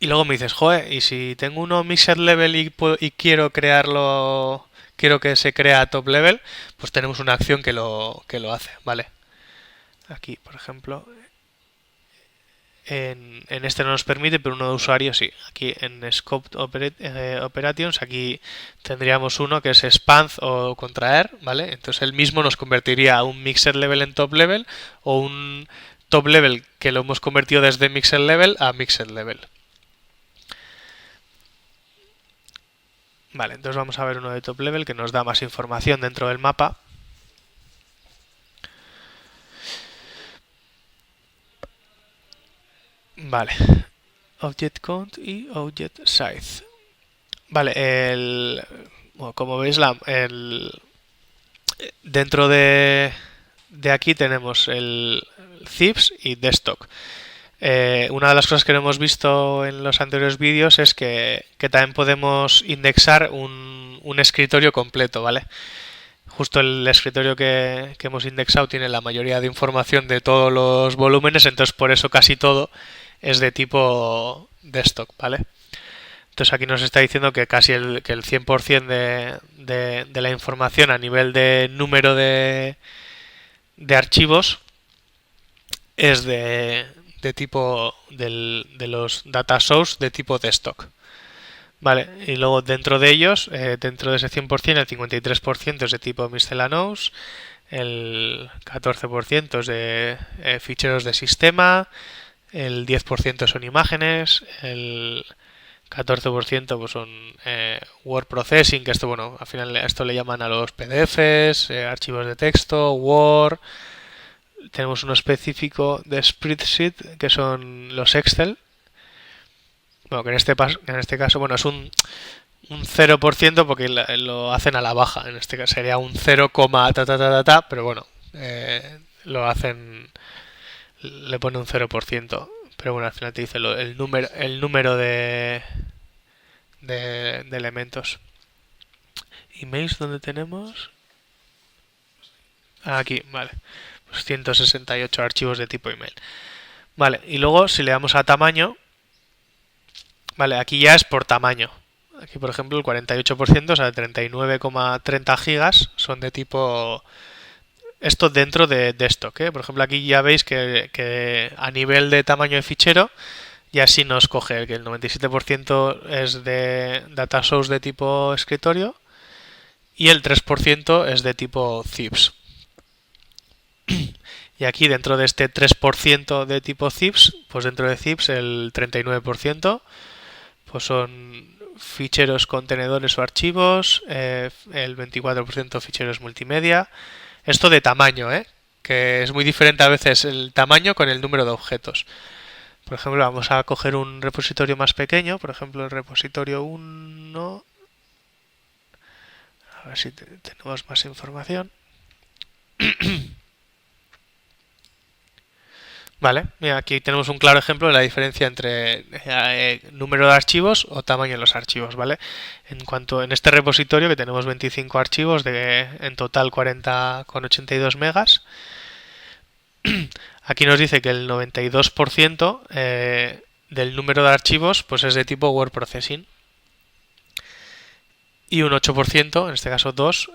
Y luego me dices, joder, y si tengo uno Mixed Level y quiero crearlo, quiero que se crea Top Level, pues tenemos una acción que lo hace, ¿vale? Aquí, por ejemplo, en este no nos permite, pero uno de usuario sí. Aquí en Scoped Operations, aquí tendríamos uno que es Expand o Contraer, ¿vale? Entonces el mismo nos convertiría a un Mixed Level en Top Level o un Top Level que lo hemos convertido desde Mixed Level a Mixed Level. Vale, entonces vamos a ver uno de Top Level que nos da más información dentro del mapa. Vale, Object Count y Object Size. Vale, bueno, como veis, dentro de aquí tenemos el zips y desktop. Una de las cosas que no hemos visto en los anteriores vídeos es que también podemos indexar un escritorio completo, ¿vale? Justo el escritorio que hemos indexado tiene la mayoría de información de todos los volúmenes, entonces por eso casi todo es de tipo desktop, ¿vale? Entonces aquí nos está diciendo que casi el 100% de la información a nivel de número de archivos es de tipo de los data source de tipo desktop. Vale, y luego dentro de ellos, dentro de ese 100%, el 53% es de tipo miscellaneous, el 14% es de ficheros de sistema, el 10% son imágenes, el 14% pues son word processing, que esto, bueno, al final esto le llaman a los PDFs, archivos de texto, Word. Tenemos uno específico de spreadsheet, que son los Excel. Bueno, que en este caso, bueno, es un 0% porque lo hacen a la baja. En este caso sería un 0, ta, ta, ta, ta, ta, pero bueno, lo hacen, le pone un 0%. Pero bueno, al final te dice el número de elementos. ¿Emails dónde tenemos? Aquí, vale. Pues 168 archivos de tipo email. Vale, y luego si le damos a tamaño, vale, aquí ya es por tamaño. Aquí, por ejemplo, el 48%, o sea, 39,30 gigas son de tipo... Esto dentro de stock, ¿eh? Por ejemplo, aquí ya veis que a nivel de tamaño de fichero ya sí nos coge que el 97% es de data source de tipo escritorio y el 3% es de tipo zips. Y aquí dentro de este 3% de tipo zips, pues dentro de zips el 39% pues son ficheros, contenedores o archivos, el 24% ficheros multimedia. Esto de tamaño, que es muy diferente a veces el tamaño con el número de objetos. Por ejemplo, vamos a coger un repositorio más pequeño, por ejemplo el repositorio 1. A ver si tenemos más información. Vale, mira, aquí tenemos un claro ejemplo de la diferencia entre número de archivos o tamaño de los archivos, ¿vale? En este repositorio que tenemos 25 archivos de en total 40,82 megas, aquí nos dice que el 92% del número de archivos pues es de tipo word processing y un 8%, en este caso 2,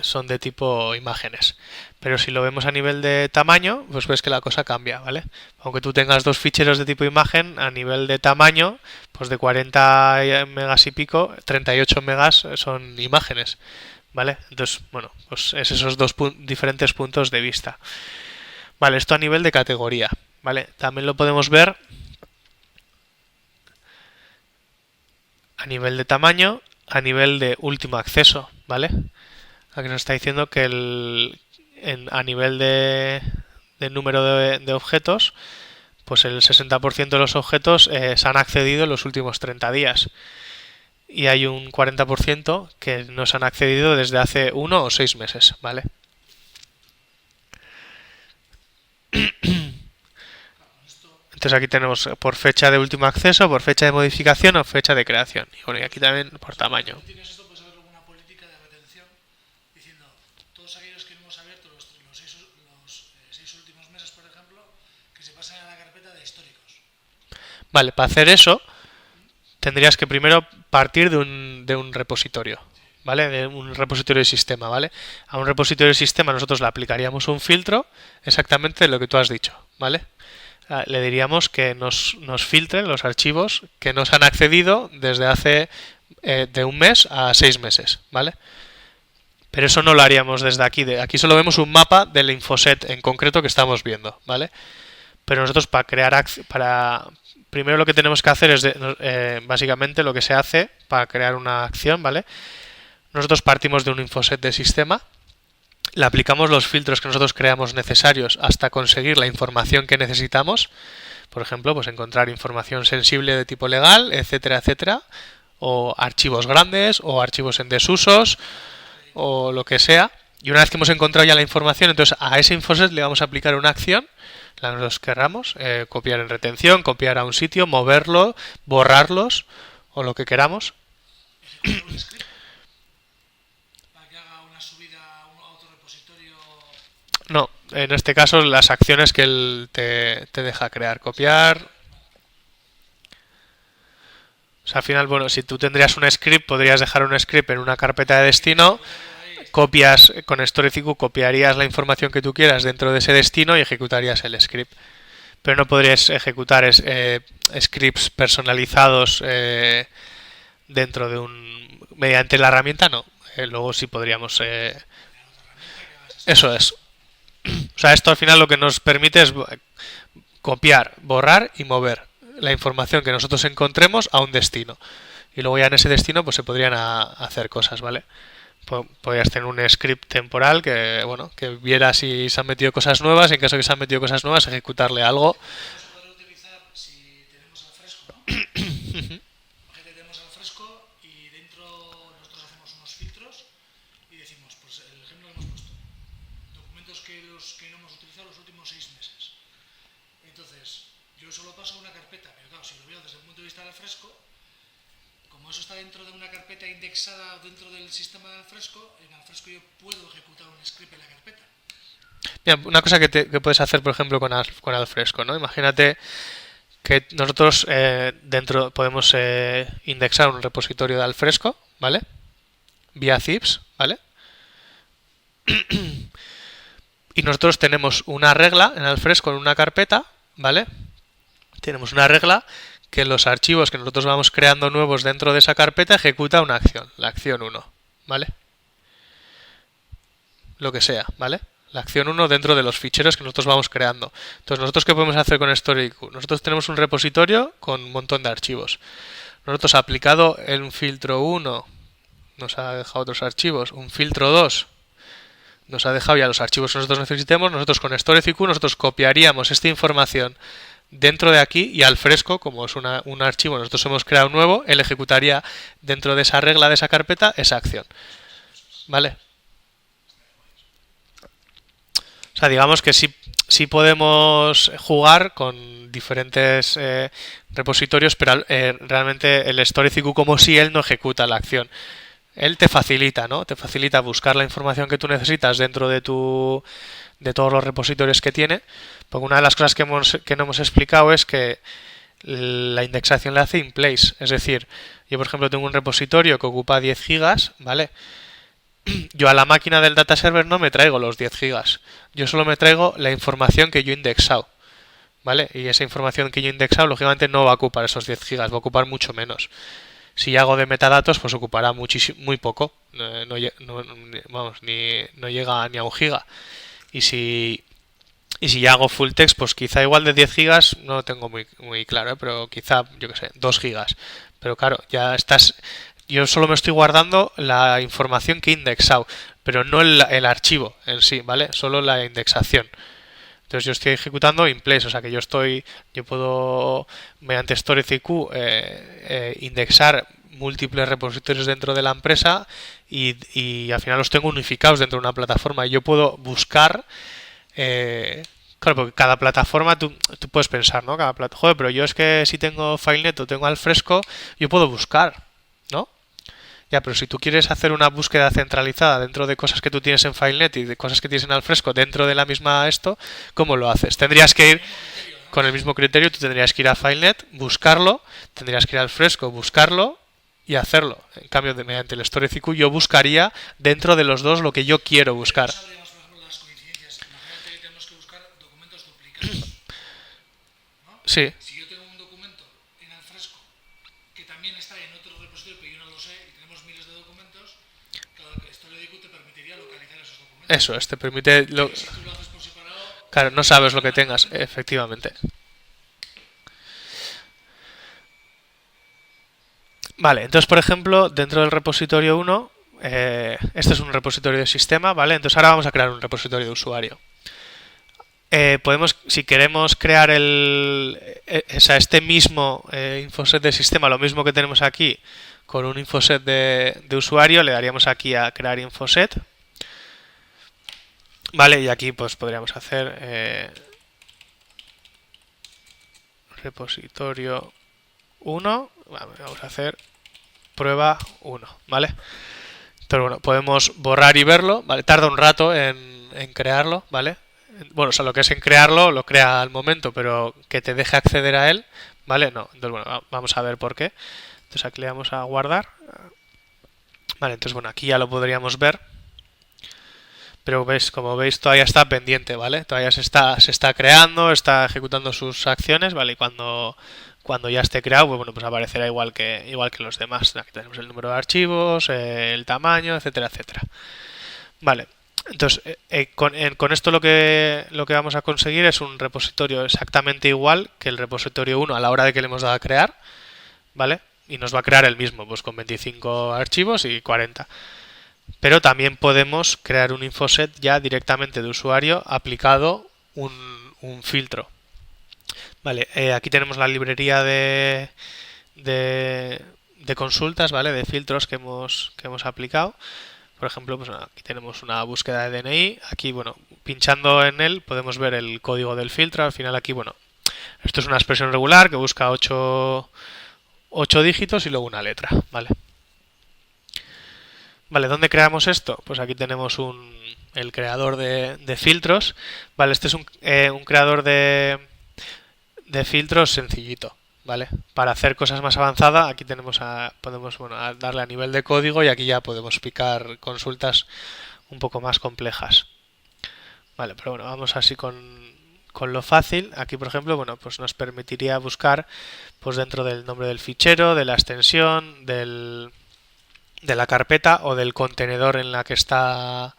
son de tipo imágenes. Pero si lo vemos a nivel de tamaño, pues ves que la cosa cambia, ¿vale? Aunque tú tengas dos ficheros de tipo imagen, a nivel de tamaño, pues de 40 megas y pico, 38 megas son imágenes, ¿vale? Entonces, bueno, pues es esos dos diferentes puntos de vista. Vale, esto a nivel de categoría, ¿vale? También lo podemos ver a nivel de tamaño, a nivel de último acceso, ¿vale? Aquí nos está diciendo que a nivel de número de objetos, pues el 60% de los objetos se han accedido en los últimos 30 días. Y hay un 40% que no se han accedido desde hace 1 o 6 meses, ¿vale? Entonces aquí tenemos por fecha de último acceso, por fecha de modificación o fecha de creación. Y bueno, y aquí también por tamaño. ¿Tienes esto? ¿Puedes haber alguna política de retención diciendo todos aquellos que no hemos abierto los seis últimos meses, por ejemplo, que se pasen a la carpeta de históricos? Vale, para hacer eso tendrías que primero partir de un repositorio, ¿vale? De un repositorio de sistema, ¿vale? A un repositorio de sistema nosotros le aplicaríamos un filtro exactamente de lo que tú has dicho, ¿vale? Le diríamos que nos filtren los archivos que nos han accedido desde hace de 1 mes a 6 meses, ¿vale? Pero eso no lo haríamos desde aquí. Aquí solo vemos un mapa del infoset en concreto que estamos viendo, ¿vale? Pero nosotros primero lo que tenemos que hacer es básicamente lo que se hace para crear una acción, ¿vale? Nosotros partimos de un infoset de sistema, le aplicamos los filtros que nosotros creamos necesarios hasta conseguir la información que necesitamos. Por ejemplo, pues encontrar información sensible de tipo legal, etcétera, etcétera, o archivos grandes, o archivos en desusos, o lo que sea. Y una vez que hemos encontrado ya la información, entonces a ese infoset le vamos a aplicar una acción, la que nosotros querramos, copiar en retención, copiar a un sitio, moverlo, borrarlos, o lo que queramos. No, en este caso las acciones que él te deja crear, copiar. O sea, al final, bueno, si tú tendrías un script, podrías dejar un script en una carpeta de destino, copias con StoryCQ, copiarías la información que tú quieras dentro de ese destino y ejecutarías el script. Pero no podrías ejecutar scripts personalizados dentro de mediante la herramienta no. Luego sí podríamos... eso es. O sea, esto al final lo que nos permite es copiar, borrar y mover la información que nosotros encontremos a un destino. Y luego ya en ese destino pues se podrían hacer cosas, ¿vale? Podrías tener un script temporal que, bueno, que viera si se han metido cosas nuevas y en caso de que se han metido cosas nuevas ejecutarle algo. Se puede utilizar si tenemos al fresco, ¿no? Imagínate, tenemos al fresco y dentro nosotros hacemos unos filtros y decimos, pues el ejemplo que hemos puesto, documentos que no hemos utilizado los últimos 6 meses. Entonces, yo eso lo paso a una carpeta, pero claro, si lo veo desde el punto de vista del fresco, como eso está dentro de una carpeta indexada dentro del sistema del fresco, en el fresco yo puedo ejecutar un script en la carpeta. Mira, una cosa que puedes hacer, por ejemplo, con Alfresco, ¿no? Imagínate que nosotros dentro podemos indexar un repositorio de Alfresco, ¿vale? Vía zips, ¿vale? Y nosotros tenemos una regla en Alfresco en una carpeta, ¿vale? Tenemos una regla que los archivos que nosotros vamos creando nuevos dentro de esa carpeta ejecuta una acción, la acción 1, ¿vale? Lo que sea, ¿vale? La acción 1 dentro de los ficheros que nosotros vamos creando. Entonces, ¿nosotros qué podemos hacer con StoryQ? Nosotros tenemos un repositorio con un montón de archivos. Nosotros aplicado un filtro 1 nos ha dejado otros archivos, un filtro 2 nos ha dejado ya los archivos que nosotros necesitemos. Nosotros con StoryQ nosotros copiaríamos esta información dentro de aquí y Alfresco, como es un archivo nosotros hemos creado nuevo, él ejecutaría dentro de esa regla de esa carpeta esa acción. ¿Vale? O sea, digamos que sí podemos jugar con diferentes repositorios, pero realmente el StoryQ como si él no ejecuta la acción. Él te facilita, ¿no? Te facilita buscar la información que tú necesitas dentro de todos los repositorios que tiene. Porque una de las cosas que no hemos explicado es que la indexación la hace in place. Es decir, yo por ejemplo tengo un repositorio que ocupa 10 gigas, ¿vale? Yo a la máquina del data server no me traigo los 10 gigas. Yo solo me traigo la información que yo he indexado, ¿vale? Y esa información que yo he indexado lógicamente no va a ocupar esos 10 gigas, va a ocupar mucho menos. Si hago de metadatos, pues ocupará muy poco. No llega ni a 1 giga. Y si ya hago full text, pues quizá igual de 10 gigas, no lo tengo muy claro, pero quizá, yo que sé, 2 gigas. Pero claro, yo solo me estoy guardando la información que he indexado, pero no el archivo en sí, ¿vale? Solo la indexación. Entonces yo estoy ejecutando in place, o sea que yo puedo mediante StoryQ indexar múltiples repositorios dentro de la empresa y al final los tengo unificados dentro de una plataforma y yo puedo buscar, claro, porque cada plataforma tú puedes pensar, ¿no? Joder, pero yo es que si tengo FileNet o tengo Alfresco, yo puedo buscar, ¿no? Ya, pero si tú quieres hacer una búsqueda centralizada dentro de cosas que tú tienes en FileNet y de cosas que tienes en Alfresco dentro de la misma ¿cómo lo haces? Tendrías que ir con el mismo criterio, tú tendrías que ir a FileNet, buscarlo, tendrías que ir a Alfresco, buscarlo y hacerlo. En cambio, mediante el StoryQ yo buscaría dentro de los dos lo que yo quiero buscar. Sabríamos, por ejemplo, las coincidencias. Imagínate que tenemos que buscar documentos duplicados, ¿no? Sí. Si yo tengo un documento en Alfresco que también está en otro repositorio, pero yo no lo sé, y tenemos miles de documentos, claro que StoryQ te permitiría localizar esos documentos. Eso, te permite... Si tú lo haces por separado... Claro, no sabes lo que tengas, efectivamente. Vale, entonces por ejemplo, dentro del repositorio 1, este es un repositorio de sistema, ¿vale? Entonces ahora vamos a crear un repositorio de usuario. Si queremos crear este mismo infoset de sistema, lo mismo que tenemos aquí, con un infoset de usuario, le daríamos aquí a crear infoset. Vale, y aquí pues podríamos hacer repositorio 1, vamos a hacer prueba 1, ¿vale? Entonces, bueno, podemos borrar y verlo, ¿vale? Tarda un rato en crearlo, ¿vale? Bueno, o sea, lo que es en crearlo, lo crea al momento, pero que te deje acceder a él, ¿vale? No, entonces, bueno, vamos a ver por qué. Entonces aquí le damos a guardar. Vale, entonces, bueno, aquí ya lo podríamos ver. Pero como veis, todavía está pendiente, ¿vale? Todavía se está creando, está ejecutando sus acciones, ¿vale? Y cuando Cuando ya esté creado, pues bueno, pues aparecerá igual que los demás. Aquí tenemos el número de archivos, el tamaño, etcétera, etcétera. Vale. Entonces, con esto lo que vamos a conseguir es un repositorio exactamente igual que el repositorio 1 a la hora de que le hemos dado a crear, ¿vale? Y nos va a crear el mismo, pues con 25 archivos y 40. Pero también podemos crear un infoset ya directamente de usuario aplicado un filtro. Vale, aquí tenemos la librería de consultas, ¿vale? De filtros que hemos aplicado. Por ejemplo, pues aquí tenemos una búsqueda de DNI. Aquí, bueno, pinchando en él podemos ver el código del filtro. Al final aquí, bueno, esto es una expresión regular que busca 8 dígitos y luego una letra, ¿vale? Vale, ¿dónde creamos esto? Pues aquí tenemos el creador de filtros. Vale, este es un creador de filtros sencillito, ¿vale? Para hacer cosas más avanzadas, aquí podemos darle a nivel de código y aquí ya podemos picar consultas un poco más complejas. Vale, pero bueno, vamos así con lo fácil. Aquí, por ejemplo, bueno, pues nos permitiría buscar pues dentro del nombre del fichero, de la extensión, de la carpeta o del contenedor en la que está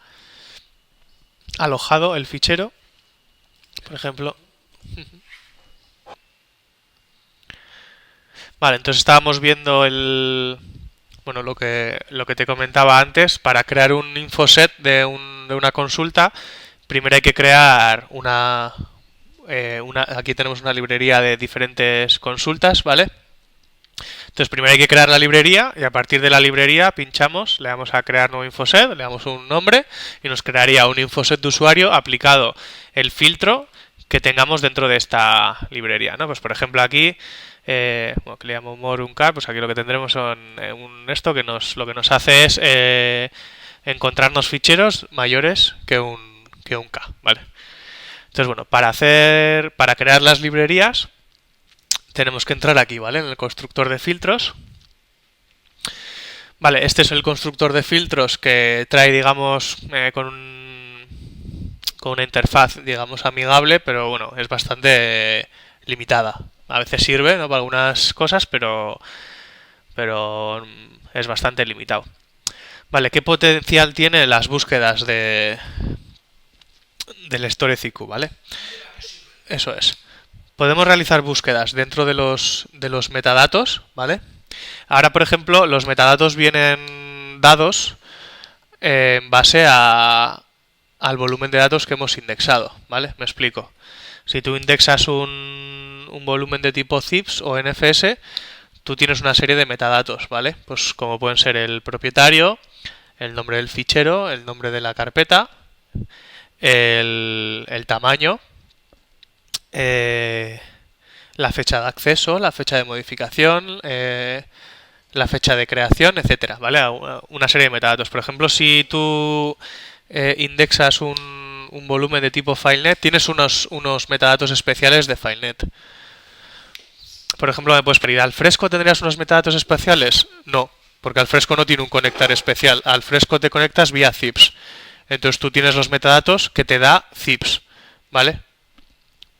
alojado el fichero. Por ejemplo. Vale, entonces estábamos viendo lo que te comentaba antes. Para crear un infoset de una consulta, primero hay que crear aquí tenemos una librería de diferentes consultas, ¿vale? Entonces primero hay que crear la librería y a partir de la librería pinchamos, le damos a crear nuevo infoset, le damos un nombre y nos crearía un infoset de usuario aplicado el filtro que tengamos dentro de esta librería, ¿no? Pues por ejemplo aquí que le llamo more uncar, pues aquí lo que tendremos son esto que lo que nos hace es encontrarnos ficheros mayores que un K, ¿vale? Entonces, bueno, para crear las librerías tenemos que entrar aquí, ¿vale? En el constructor de filtros. Vale, este es el constructor de filtros que trae, digamos, con una interfaz, digamos, amigable, pero bueno, es bastante limitada. A veces sirve, ¿no?, para algunas cosas, pero es bastante limitado. Vale, ¿qué potencial tiene las búsquedas del StoreCQ, ¿vale? Eso es. Podemos realizar búsquedas dentro de los metadatos, ¿vale? Ahora, por ejemplo, los metadatos vienen dados en base al volumen de datos que hemos indexado, ¿vale? Me explico. Si tú indexas un volumen de tipo ZIPS o NFS, tú tienes una serie de metadatos, ¿vale? Pues como pueden ser el propietario, el nombre del fichero, el nombre de la carpeta, el tamaño, la fecha de acceso, la fecha de modificación, la fecha de creación, etcétera, ¿vale? Una serie de metadatos. Por ejemplo, si tú indexas un volumen de tipo FileNet, tienes unos metadatos especiales de FileNet. Por ejemplo, me puedes pedir, ¿al Fresco tendrías unos metadatos especiales? No, porque al Fresco no tiene un conector especial. Al Fresco te conectas vía ZIPS. Entonces tú tienes los metadatos que te da ZIPS, ¿vale?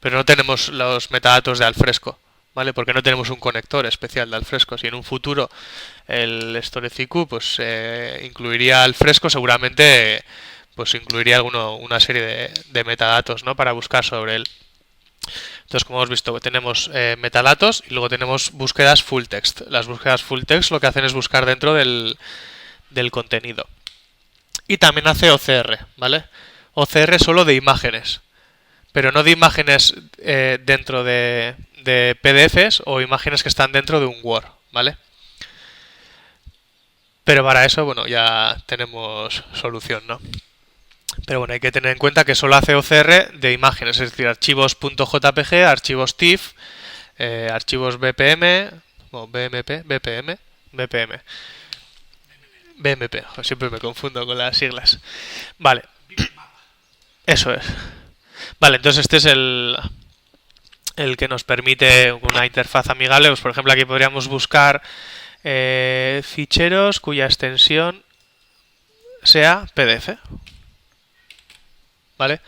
Pero no tenemos los metadatos de Alfresco, ¿vale? Porque no tenemos un conector especial de Alfresco. Si en un futuro el StoreCQ pues incluiría Alfresco, seguramente pues incluiría una serie de metadatos, ¿no?, para buscar sobre él. Entonces, como hemos visto, tenemos metadatos y luego tenemos búsquedas full text. Las búsquedas full text lo que hacen es buscar dentro del contenido. Y también hace OCR, ¿vale? OCR solo de imágenes, pero no de imágenes dentro de PDFs o imágenes que están dentro de un Word, ¿vale? Pero para eso, bueno, ya tenemos solución, ¿no? Pero bueno, hay que tener en cuenta que solo hace OCR de imágenes, es decir, archivos .jpg, archivos TIFF, archivos BPM, o BMP, BPM, BMP, siempre me confundo con las siglas. Vale, eso es. Vale, entonces este es el que nos permite una interfaz amigable. Pues por ejemplo aquí podríamos buscar ficheros cuya extensión sea PDF. ¿Vale?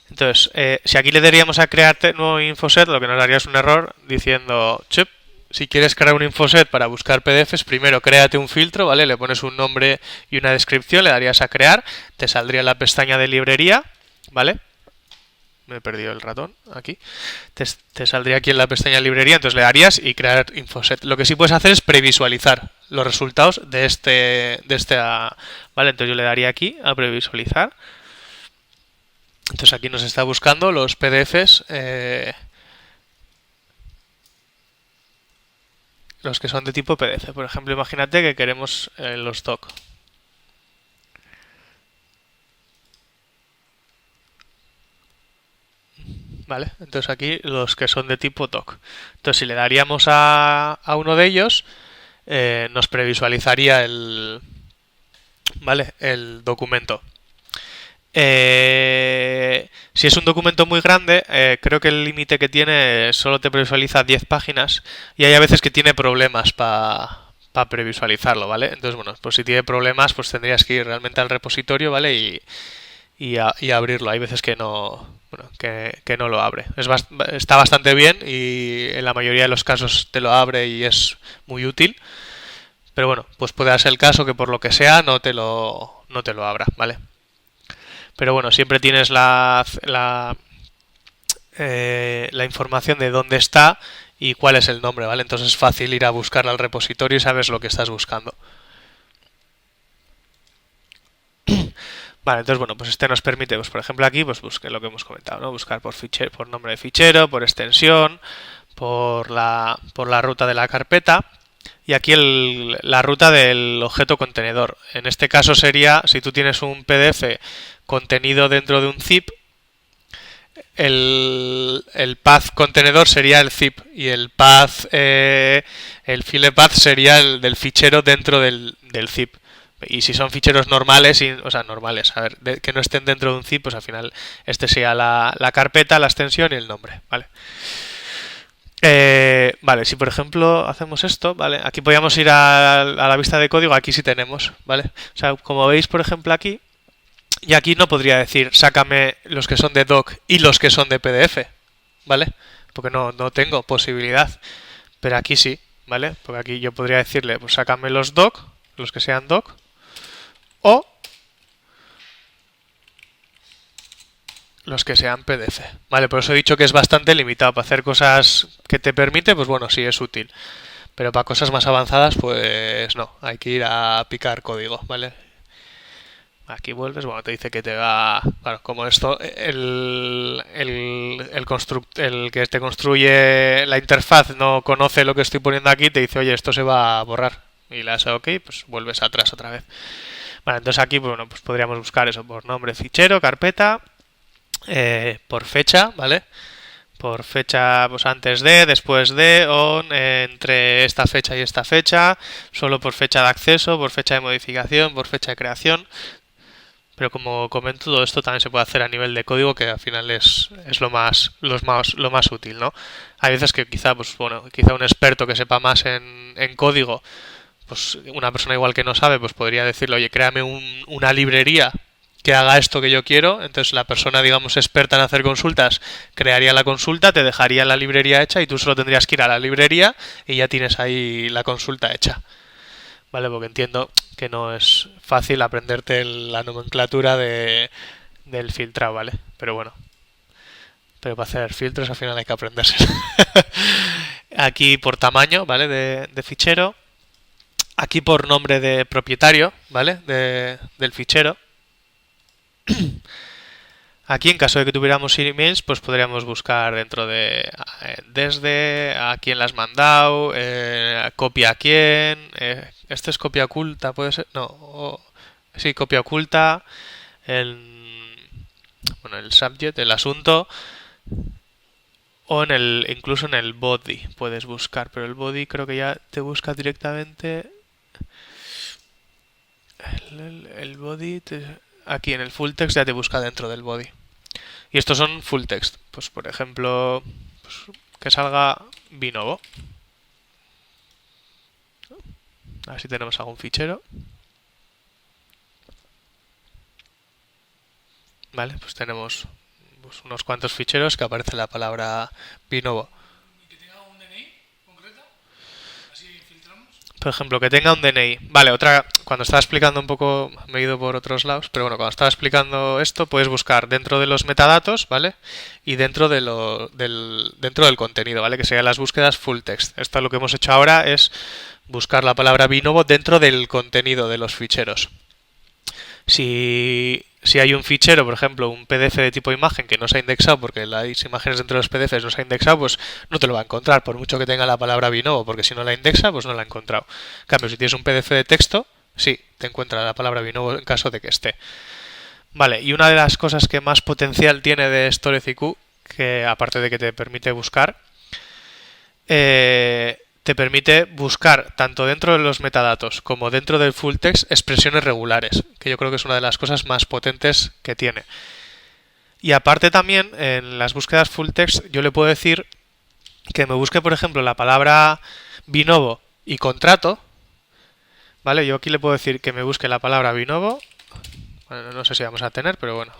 Entonces, si aquí le daríamos a crear nuevo infoset, lo que nos daría es un error diciendo, chup, si quieres crear un infoset para buscar PDFs, primero créate un filtro, ¿vale? Le pones un nombre y una descripción, le darías a crear, te saldría la pestaña de librería, ¿vale? Me he perdido el ratón aquí. Te saldría aquí en la pestaña librería, entonces le darías y crear infoset. Lo que sí puedes hacer es previsualizar los resultados de ¿vale? Entonces yo le daría aquí a previsualizar. Entonces aquí nos está buscando los PDFs, los que son de tipo PDF. Por ejemplo, imagínate que queremos los doc. ¿Vale? Entonces aquí los que son de tipo doc. Entonces si le daríamos a uno de ellos, nos previsualizaría ¿vale? El documento. Si es un documento muy grande, creo que el límite que tiene solo te previsualiza 10 páginas y hay a veces que tiene problemas para previsualizarlo, ¿vale? Entonces, bueno, pues si tiene problemas, pues tendrías que ir realmente al repositorio, ¿vale? Y abrirlo. Hay veces que no, bueno, que no lo abre. Está bastante bien y en la mayoría de los casos te lo abre y es muy útil. Pero bueno, pues puede ser el caso que por lo que sea no te lo abra, ¿vale? Pero bueno, siempre tienes la información de dónde está y cuál es el nombre, ¿vale? Entonces es fácil ir a buscarla al repositorio y sabes lo que estás buscando. Vale, entonces bueno, pues este nos permite, pues por ejemplo aquí, pues busque lo que hemos comentado, ¿no? Buscar por fichero, por nombre de fichero, por extensión, por la ruta de la carpeta y aquí la ruta del objeto contenedor. En este caso sería, si tú tienes un PDF contenido dentro de un zip, el path contenedor sería el zip y el path, el file path sería el del fichero dentro del zip. Y si son ficheros normales, o sea, normales, a ver, que no estén dentro de un zip, pues al final este sea la carpeta, la extensión y el nombre, ¿vale? Vale, si por ejemplo hacemos esto, ¿vale? Aquí podríamos ir a la vista de código, aquí sí tenemos, ¿vale? O sea, como veis, por ejemplo, aquí, y aquí no podría decir, sácame los que son de doc y los que son de PDF, ¿vale? Porque no tengo posibilidad. Pero aquí sí, ¿vale? Porque aquí yo podría decirle, pues sácame los doc, los que sean doc, o los que sean PDF. Vale, por eso he dicho que es bastante limitado. Para hacer cosas que te permite, pues bueno, sí es útil. Pero para cosas más avanzadas, pues no. Hay que ir a picar código, ¿vale? Aquí vuelves, bueno, te dice que te va... Claro, como esto, el que te construye la interfaz no conoce lo que estoy poniendo aquí, te dice, oye, esto se va a borrar. Y le das a OK, pues vuelves atrás otra vez. Vale, entonces aquí, bueno, pues podríamos buscar eso por nombre, fichero, carpeta, por fecha, ¿vale? Por fecha, pues antes de, después de, o entre esta fecha y esta fecha, solo por fecha de acceso, por fecha de modificación, por fecha de creación. Pero como comento, todo esto también se puede hacer a nivel de código, que al final es lo más útil, ¿no? Hay veces que quizá, pues bueno, quizá un experto que sepa más en código, pues una persona igual que no sabe, pues podría decirle, oye, créame una librería que haga esto que yo quiero. Entonces la persona, digamos, experta en hacer consultas, crearía la consulta, te dejaría la librería hecha y tú solo tendrías que ir a la librería y ya tienes ahí la consulta hecha. ¿Vale? Porque entiendo que no es fácil aprenderte la nomenclatura del filtrado, ¿vale? Pero bueno. Pero para hacer filtros al final hay que aprenderse. Aquí por tamaño, ¿vale? De fichero. Aquí por nombre de propietario, ¿vale? Del fichero. Aquí, en caso de que tuviéramos emails, pues podríamos buscar dentro de desde, a quién las has mandado, copia a quién, esto es copia oculta, puede ser, no, sí, copia oculta, bueno, el subject, el asunto, o incluso en el body puedes buscar, pero el body creo que ya te busca directamente, el body, aquí en el full text ya te busca dentro del body. Y estos son full text. Pues por ejemplo, pues, que salga Binovo. A ver si tenemos algún fichero. Vale, pues tenemos pues unos cuantos ficheros que aparece la palabra Binovo. ¿Y que tenga un DNI concreto? Así filtramos. Por ejemplo, que tenga un DNI. Vale, cuando estaba explicando un poco, me he ido por otros lados, pero bueno, cuando estaba explicando esto, puedes buscar dentro de los metadatos, ¿vale? Y dentro dentro del contenido, ¿vale? Que serían las búsquedas full text. Esto lo que hemos hecho ahora es buscar la palabra Binovo dentro del contenido de los ficheros. Si hay un fichero, por ejemplo, un PDF de tipo imagen que no se ha indexado porque las imágenes dentro de los PDFs no se ha indexado, pues no te lo va a encontrar, por mucho que tenga la palabra Binovo, porque si no la indexa, pues no la ha encontrado. En cambio, si tienes un PDF de texto, sí, te encuentra la palabra Binovo en caso de que esté. Vale, y una de las cosas que más potencial tiene de StoreCQ, que aparte de que te permite buscar, te permite buscar tanto dentro de los metadatos como dentro del full text expresiones regulares, que yo creo que es una de las cosas más potentes que tiene. Y aparte también, en las búsquedas full text, yo le puedo decir que me busque, por ejemplo, la palabra Binovo y contrato, ¿vale? Yo aquí le puedo decir que me busque la palabra Binovo, bueno, no sé si vamos a tener, pero bueno,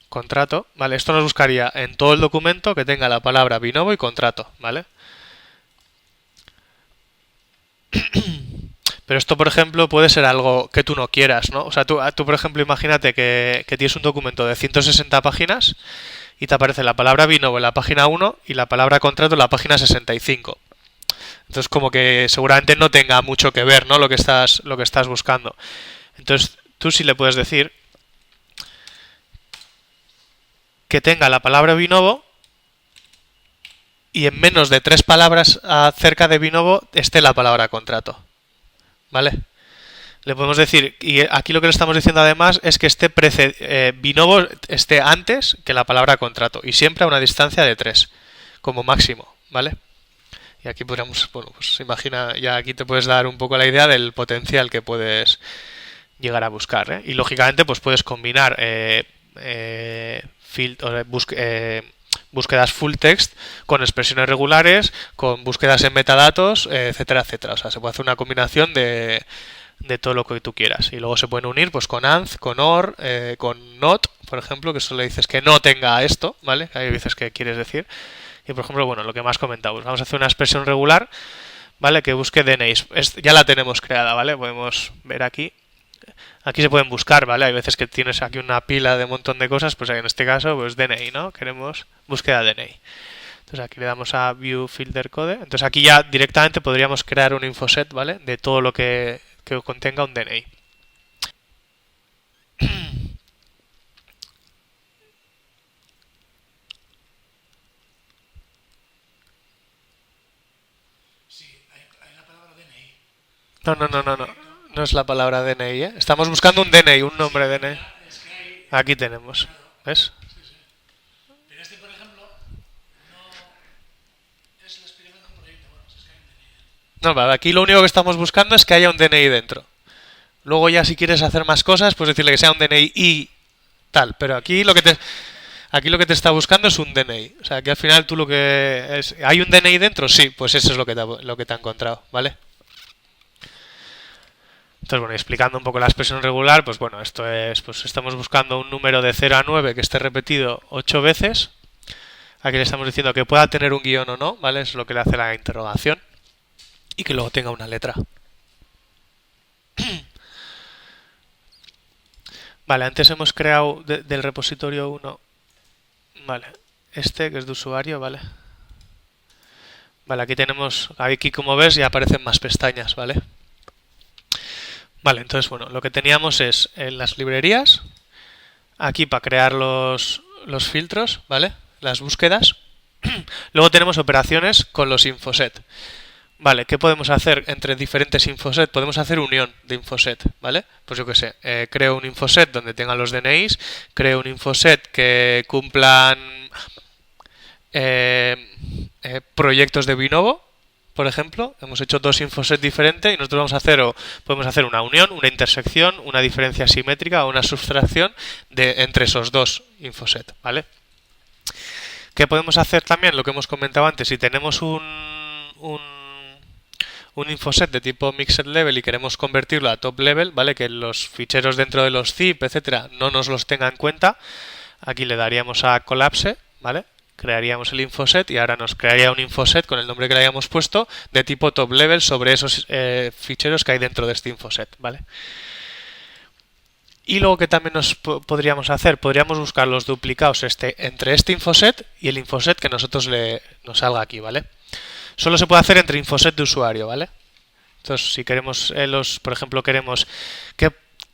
contrato, ¿vale? Esto nos buscaría en todo el documento que tenga la palabra Binovo y contrato, ¿vale? Pero esto, por ejemplo, puede ser algo que tú no quieras, ¿no? O sea, tú por ejemplo, imagínate que tienes un documento de 160 páginas y te aparece la palabra Binovo en la página 1 y la palabra contrato en la página 65. Entonces, como que seguramente no tenga mucho que ver, ¿no? Lo que estás buscando. Entonces, tú sí le puedes decir que tenga la palabra Binovo y en menos de 3 palabras acerca de Binovo esté la palabra contrato. ¿Vale? Le podemos decir, y aquí lo que le estamos diciendo además es que Binovo esté antes que la palabra contrato y siempre a una distancia de 3 como máximo, ¿vale? Y aquí podríamos, bueno, pues imagina, ya aquí te puedes dar un poco la idea del potencial que puedes llegar a buscar, ¿eh? Y lógicamente pues puedes combinar búsquedas full text con expresiones regulares, con búsquedas en metadatos, etcétera, etcétera. O sea, se puede hacer una combinación de todo lo que tú quieras. Y luego se pueden unir pues con AND, con OR, con NOT, por ejemplo, que solo dices que no tenga esto, ¿vale? Hay veces que quieres decir. Y por ejemplo, bueno, lo que más comentamos. Vamos a hacer una expresión regular, ¿vale? Que busque DNIs. Ya la tenemos creada, ¿vale? Podemos ver aquí. Aquí se pueden buscar, ¿vale? Hay veces que tienes aquí una pila de un montón de cosas, pues en este caso, pues DNI, ¿no? Queremos búsqueda DNI. Entonces aquí le damos a View Filter Code. Entonces aquí ya directamente podríamos crear un infoset, ¿vale? De todo lo que contenga un DNI. Sí, hay la palabra DNI. No. No es la palabra DNI, ¿eh? Estamos buscando un DNI, un nombre DNI. Es que hay, Aquí tenemos. ¿Ves? sí, sí. Pero este, por ejemplo, no es la explicación de un proyecto. Bueno, si es que hay un DNI. No, vale, aquí lo único que estamos buscando es que haya un DNI dentro. Luego ya si quieres hacer más cosas, pues decirle que sea un DNI y tal. Pero aquí lo que te está buscando es un DNI. O sea, que al final tú lo que es... ¿Hay un DNI dentro? Sí, pues eso es lo que te ha encontrado, ¿vale? Entonces, bueno, explicando un poco la expresión regular, pues bueno, esto es, pues estamos buscando un número de 0 a 9 que esté repetido 8 veces. Aquí le estamos diciendo que pueda tener un guión o no, ¿vale? Es lo que le hace la interrogación. Y que luego tenga una letra. Vale, antes hemos creado del repositorio 1, vale, este que es de usuario, vale. Vale, aquí como ves ya aparecen más pestañas, ¿vale? Vale, entonces bueno, lo que teníamos es en las librerías, aquí para crear los filtros, ¿vale? Las búsquedas. Luego tenemos operaciones con los infoset. Vale, ¿qué podemos hacer entre diferentes infoset? Podemos hacer unión de infoset, ¿vale? Pues yo qué sé, creo un infoset donde tenga los DNIs, creo un infoset que cumplan proyectos de Binovo, por ejemplo. Hemos hecho 2 infoset diferentes y nosotros podemos hacer una unión, una intersección, una diferencia simétrica o una sustracción entre esos 2 infoset, ¿vale? ¿Qué podemos hacer también? Lo que hemos comentado antes, si tenemos un infoset de tipo mixed level y queremos convertirlo a top level, ¿vale? Que los ficheros dentro de los zip, etcétera, no nos los tenga en cuenta. Aquí le daríamos a collapse, ¿vale? Crearíamos el infoset y ahora nos crearía un infoset con el nombre que le hayamos puesto de tipo top level sobre esos ficheros que hay dentro de este infoset, ¿vale? Y luego que también podríamos hacer, podríamos buscar los duplicados entre este infoset y el infoset que nos salga aquí, ¿vale? Solo se puede hacer entre infoset de usuario, ¿vale? Entonces, si queremos por ejemplo,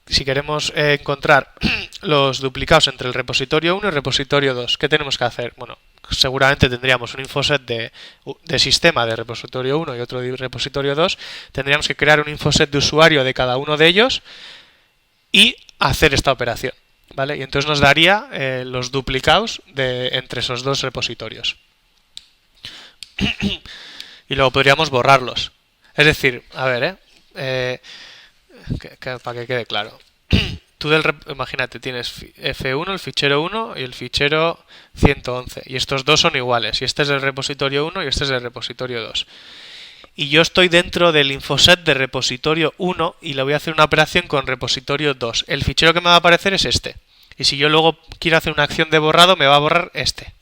si queremos encontrar los duplicados entre el repositorio 1 y el repositorio 2, ¿qué tenemos que hacer? Bueno, seguramente tendríamos un infoset de sistema de repositorio 1 y otro de repositorio 2. Tendríamos que crear un infoset de usuario de cada uno de ellos y hacer esta operación, ¿vale? Y entonces nos daría los duplicados entre esos dos repositorios. Y luego podríamos borrarlos. Es decir, a ver, para que quede claro. Tú imagínate, tienes F1, el fichero 1 y el fichero 111. Y estos dos son iguales. Y este es del repositorio 1 y este es del repositorio 2. Y yo estoy dentro del infoset de repositorio 1 y le voy a hacer una operación con repositorio 2. El fichero que me va a aparecer es este. Y si yo luego quiero hacer una acción de borrado, me va a borrar este.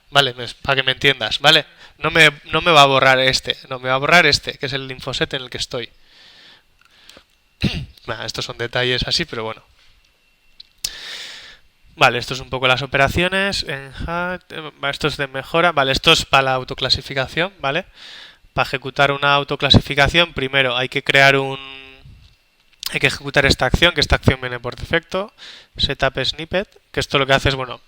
Vale, para que me entiendas, ¿vale? No me va a borrar este, no, me va a borrar este, que es el infoset en el que estoy. Nah, estos son detalles así, pero bueno. Vale, esto es un poco las operaciones. Esto es de mejora. Vale, esto es para la autoclasificación, ¿vale? Para ejecutar una autoclasificación, primero hay que ejecutar esta acción, que esta acción viene por defecto. Setup snippet, que esto lo que hace es, bueno,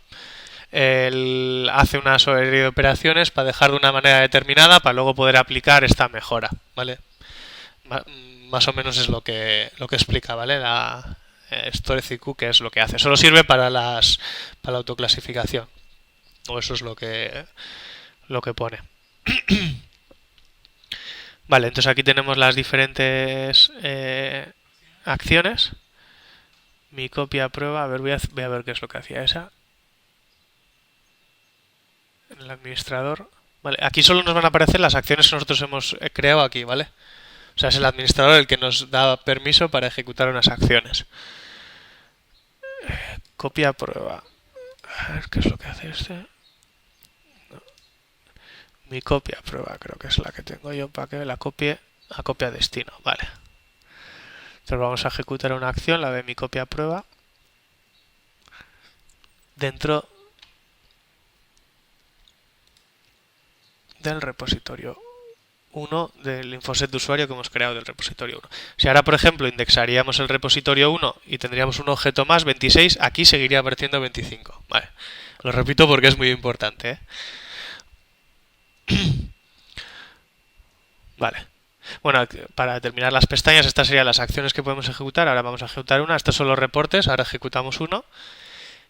él hace una serie de operaciones para dejar de una manera determinada para luego poder aplicar esta mejora, ¿vale? Más o menos es lo que explica, ¿vale? La StoreCQ, que es lo que hace. Solo sirve para la autoclasificación. O eso es lo que pone. Vale, entonces aquí tenemos las diferentes acciones. Mi copia prueba. A ver, voy a ver qué es lo que hacía esa. En el administrador. Vale, aquí solo nos van a aparecer las acciones que nosotros hemos creado aquí, ¿vale? O sea, es el administrador el que nos da permiso para ejecutar unas acciones. Copia prueba. A ver qué es lo que hace este. No. Mi copia prueba, creo que es la que tengo yo para que la copie a copia destino. Vale. Entonces vamos a ejecutar una acción, la de mi copia prueba, dentro del repositorio 1 del infoset de usuario que hemos creado del repositorio 1. Si ahora, por ejemplo, indexaríamos el repositorio 1 y tendríamos un objeto más, 26, aquí seguiría apareciendo 25. Vale. Lo repito porque es muy importante, ¿eh? Vale. Bueno, para terminar las pestañas, estas serían las acciones que podemos ejecutar. Ahora vamos a ejecutar una. Estos son los reportes, ahora ejecutamos uno.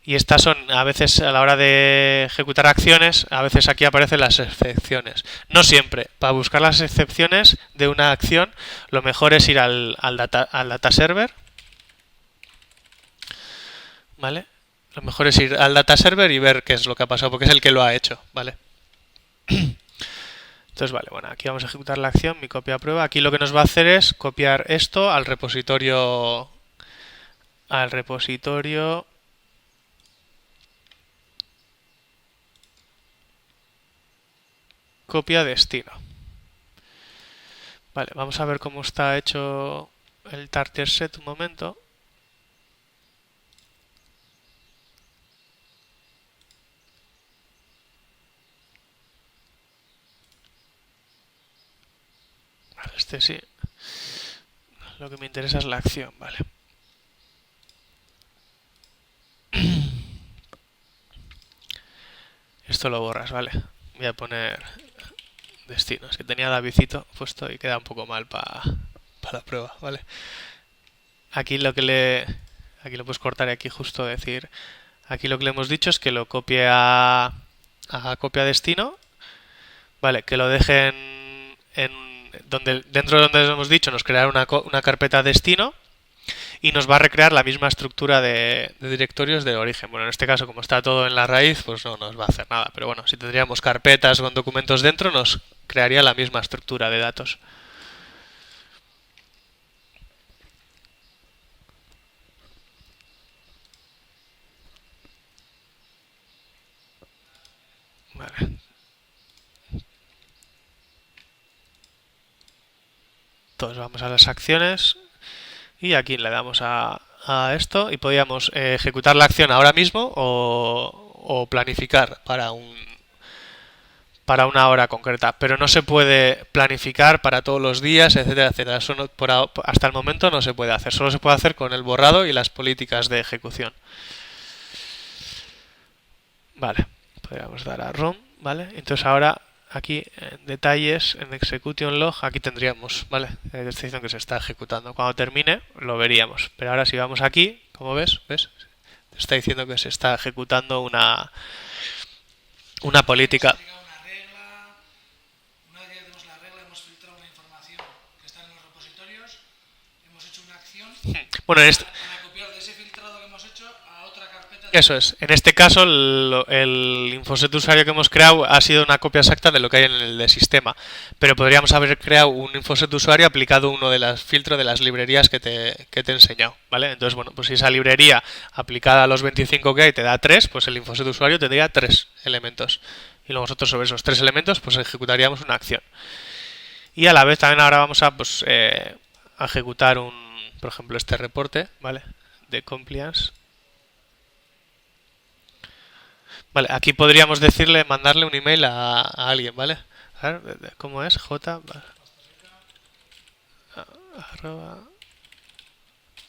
Y estas son, a veces a la hora de ejecutar acciones, a veces aquí aparecen las excepciones. No siempre. Para buscar las excepciones de una acción, lo mejor es ir al data server. ¿Vale? Lo mejor es ir al data server y ver qué es lo que ha pasado, porque es el que lo ha hecho. ¿Vale? Entonces, vale, bueno, aquí vamos a ejecutar la acción, mi copia prueba. Aquí lo que nos va a hacer es copiar esto al repositorio copia destino. Vale, vamos a ver cómo está hecho el target set un momento. Vale, este sí. Lo que me interesa es la acción, vale. Esto lo borras, vale. Voy a poner destinos, que tenía Davidcito puesto y queda un poco mal para la prueba, ¿vale? Aquí lo puedes cortar y aquí justo decir, aquí lo que le hemos dicho es que lo copie a copia destino, vale, que lo dejen dentro de donde hemos dicho nos creará una carpeta destino y nos va a recrear la misma estructura de directorios de origen. Bueno, en este caso, como está todo en la raíz, pues no nos va a hacer nada. Pero bueno, si tendríamos carpetas con documentos dentro, nos crearía la misma estructura de datos. Vale. Entonces vamos a las acciones y aquí le damos a esto y podríamos ejecutar la acción ahora mismo o planificar para una hora concreta, pero no se puede planificar para todos los días, etcétera, etcétera. Eso hasta el momento no se puede hacer, solo se puede hacer con el borrado y las políticas de ejecución. Vale, podríamos dar a Run, ¿vale? Entonces ahora aquí en detalles, en execution log, aquí tendríamos, ¿vale? Está diciendo que se está ejecutando. Cuando termine lo veríamos, pero ahora si vamos aquí, como ves, está diciendo que se está ejecutando una política. Bueno, eso es. En este caso, el infoset usuario que hemos creado ha sido una copia exacta de lo que hay en el de sistema. Pero podríamos haber creado un infoset usuario aplicado uno de los filtros de las librerías que te he enseñado, ¿vale? Entonces, bueno, pues si esa librería aplicada a los 25 que hay te da 3, pues el infoset usuario tendría 3 elementos. Y luego nosotros sobre esos 3 elementos pues ejecutaríamos una acción. Y a la vez también ahora vamos a ejecutar por ejemplo, este reporte, ¿vale? De compliance. Vale, aquí podríamos mandarle un email a alguien, ¿vale? A ver, ¿cómo es? J. Arroba.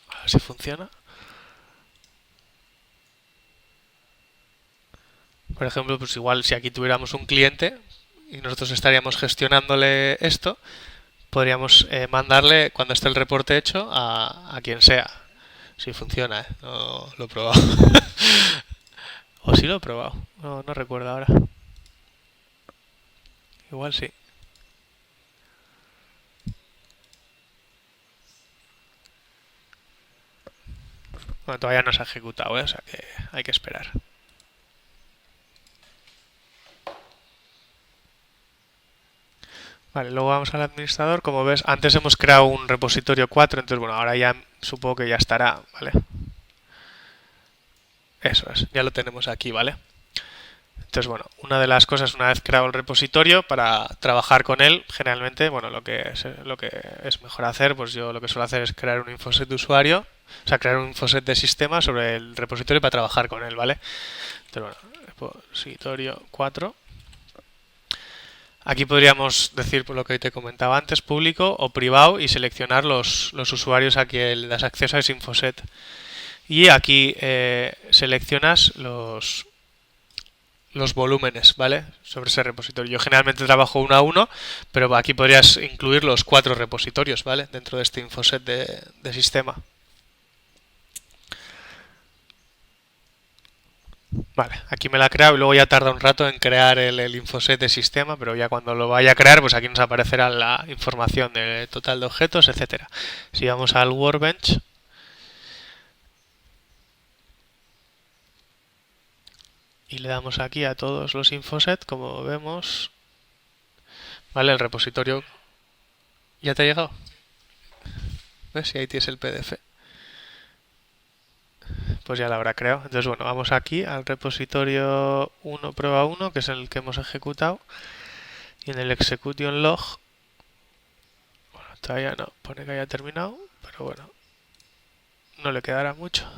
A ver si funciona. Por ejemplo, pues igual si aquí tuviéramos un cliente y nosotros estaríamos gestionándole esto, podríamos mandarle cuando esté el reporte hecho a quien sea. Si funciona, ¿eh? No lo he probado. O sí lo he probado. No recuerdo ahora. Igual sí. Bueno, todavía no se ha ejecutado, ¿eh? O sea que hay que esperar. Vale, luego vamos al administrador. Como ves, antes hemos creado un repositorio 4, entonces bueno, ahora ya supongo que ya estará, ¿vale? Eso es, ya lo tenemos aquí, ¿vale? Entonces, bueno, una de las cosas, una vez creado el repositorio, para trabajar con él, generalmente, bueno, lo que es mejor hacer, pues yo lo que suelo hacer es crear un infoset de usuario, o sea, crear un infoset de sistema sobre el repositorio para trabajar con él, ¿vale? Entonces, bueno, repositorio 4. Aquí podríamos decir, por lo que te comentaba antes, público o privado y seleccionar los usuarios a que le das acceso a ese infoset. Y aquí seleccionas los volúmenes, ¿vale? Sobre ese repositorio. Yo generalmente trabajo uno a uno, pero aquí podrías incluir los 4 repositorios, ¿vale? Dentro de este infoset de sistema. Vale, aquí me la he creado y luego ya tarda un rato en crear el infoset de sistema, pero ya cuando lo vaya a crear, pues aquí nos aparecerá la información del total de objetos, etcétera. Si vamos al Workbench, y le damos aquí a todos los infoset, como vemos, vale, el repositorio ya te ha llegado. ¿Ves? Y ahí tienes el PDF. Pues ya lo habrá creado. Entonces, bueno, vamos aquí al repositorio 1 prueba 1, que es el que hemos ejecutado. Y en el execution log, bueno, todavía no pone que haya terminado, pero bueno, no le quedará mucho.